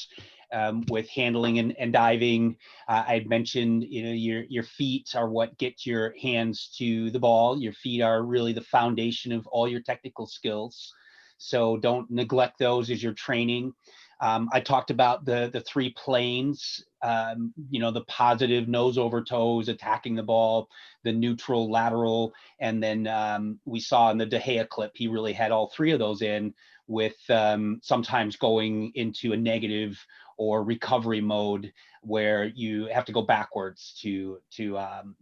with handling and diving, I mentioned, your feet are what get your hands to the ball. Your feet are really the foundation of all your technical skills. So don't neglect those as you're training. I talked about the three planes, the positive nose over toes, attacking the ball, the neutral, lateral, and then we saw in the De Gea clip, he really had all three of those in, with sometimes going into a negative or recovery mode where you have to go backwards to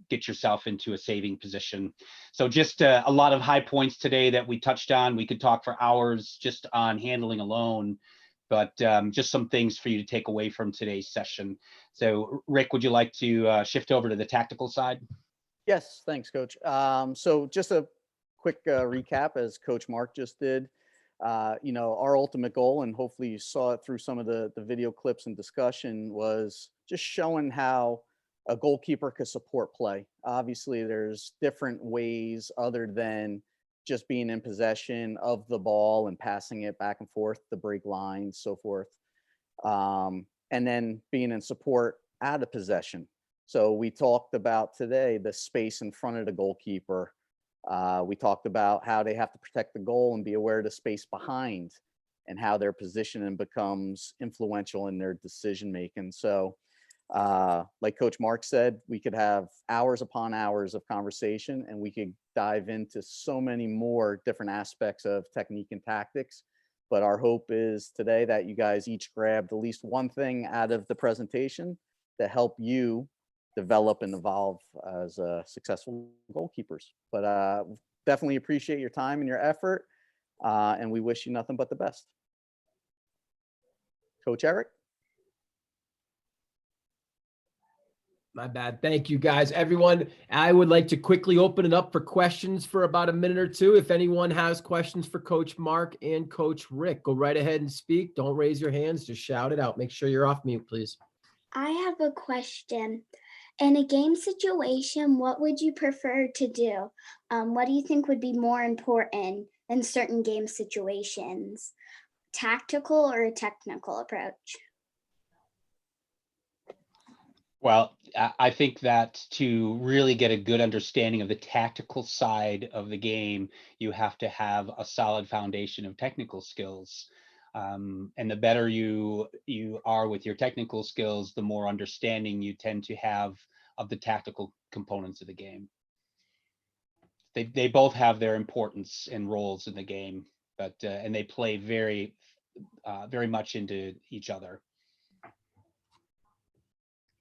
get yourself into a saving position. So just a lot of high points today that we touched on. We could talk for hours just on handling alone, but just some things for you to take away from today's session. So Rick, would you like to shift over to the tactical side? Yes, thanks, Coach. So just a quick recap, as Coach Mark just did. You know, our ultimate goal, and hopefully you saw it through some of the video clips and discussion, was just showing how a goalkeeper could support play. Obviously, there's different ways other than just being in possession of the ball and passing it back and forth, the break lines, so forth. And then being in support out of possession. So we talked about today the space in front of the goalkeeper. We talked about how they have to protect the goal and be aware of the space behind, and how their positioning becomes influential in their decision making. So like Coach Mark said, we could have hours upon hours of conversation, and we could dive into so many more different aspects of technique and tactics. But our hope is today that you guys each grabbed at least one thing out of the presentation to help you develop and evolve as successful goalkeepers. But definitely appreciate your time and your effort, and we wish you nothing but the best. Coach Eric? My bad. Thank you, guys. Everyone, I would like to quickly open it up for questions for about a minute or two. If anyone has questions for Coach Mark and Coach Rick, go right ahead and speak. Don't raise your hands. Just shout it out. Make sure you're off mute, please. I have a question. In a game situation, what would you prefer to do? What do you think would be more important in certain game situations? Tactical or a technical approach? Well, I think that to really get a good understanding of the tactical side of the game, you have to have a solid foundation of technical skills. And the better you are with your technical skills, the more understanding you tend to have of the tactical components of the game. They both have their importance and roles in the game, but and they play very much into each other.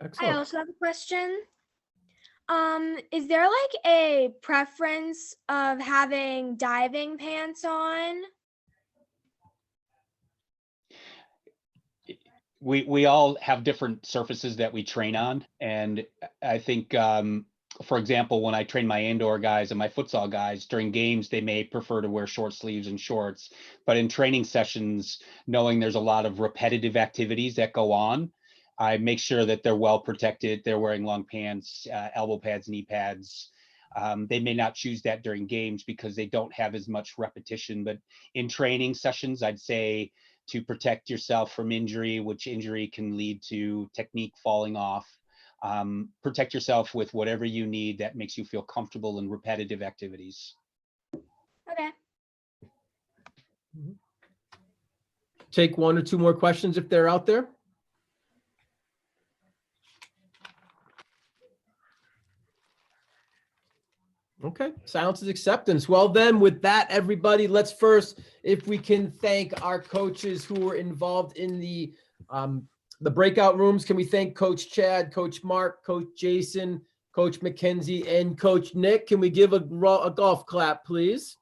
Excellent. I also have a question. Is there like a preference of having diving pants on? We all have different surfaces that we train on, and I think for example, when I train my indoor guys and my futsal guys during games, they may prefer to wear short sleeves and shorts, but in training sessions, knowing there's a lot of repetitive activities that go on, I make sure that they're well protected. They're wearing long pants, elbow pads, knee pads. They may not choose that during games because they don't have as much repetition, but in training sessions, I'd say to protect yourself from injury, which injury can lead to technique falling off. Protect yourself with whatever you need that makes you feel comfortable in repetitive activities. Okay. Take one or two more questions if they're out there. Okay, silence is acceptance. Well then, with that, everybody, let's first, if we can, thank our coaches who were involved in the breakout rooms. Can we thank Coach Chad, Coach Mark, Coach Jason, Coach Mackenzie, and Coach Nick? Can we give a golf clap, please?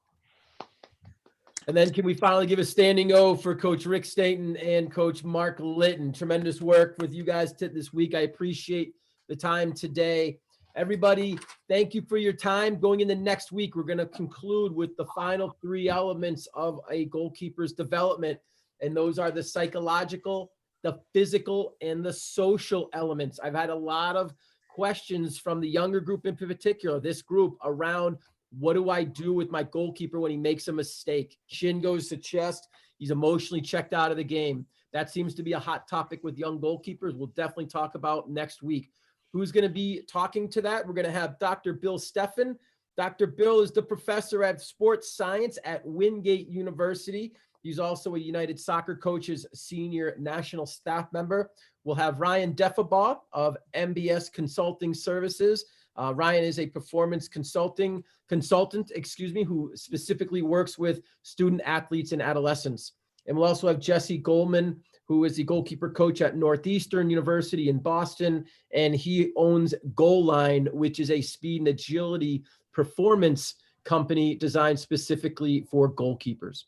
And then can we finally give a standing O for Coach Rick Stainton and Coach Mark Litton? Tremendous work with you guys this week. I appreciate the time today. Everybody, thank you for your time. Going into next week, we're going to conclude with the final three elements of a goalkeeper's development. And those are the psychological, the physical, and the social elements. I've had a lot of questions from the younger group in particular, this group, around what do I do with my goalkeeper when he makes a mistake? Shin goes to chest. He's emotionally checked out of the game. That seems to be a hot topic with young goalkeepers. We'll definitely talk about next week. Who's going to be talking to that? We're going to have Dr. Bill Steffen. Dr. Bill is the professor of sports science at Wingate University. He's also a United Soccer Coaches senior national staff member. We'll have Ryan Deffabaugh of MBS Consulting Services. Ryan is a performance consultant, who specifically works with student athletes and adolescents. And we'll also have Jesse Goldman, who is the goalkeeper coach at Northeastern University in Boston, and he owns Goal Line, which is a speed and agility performance company designed specifically for goalkeepers.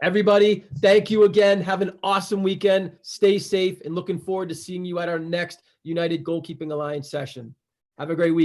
Everybody, thank you again. Have an awesome weekend. Stay safe, and looking forward to seeing you at our next United Goalkeeping Alliance session. Have a great weekend.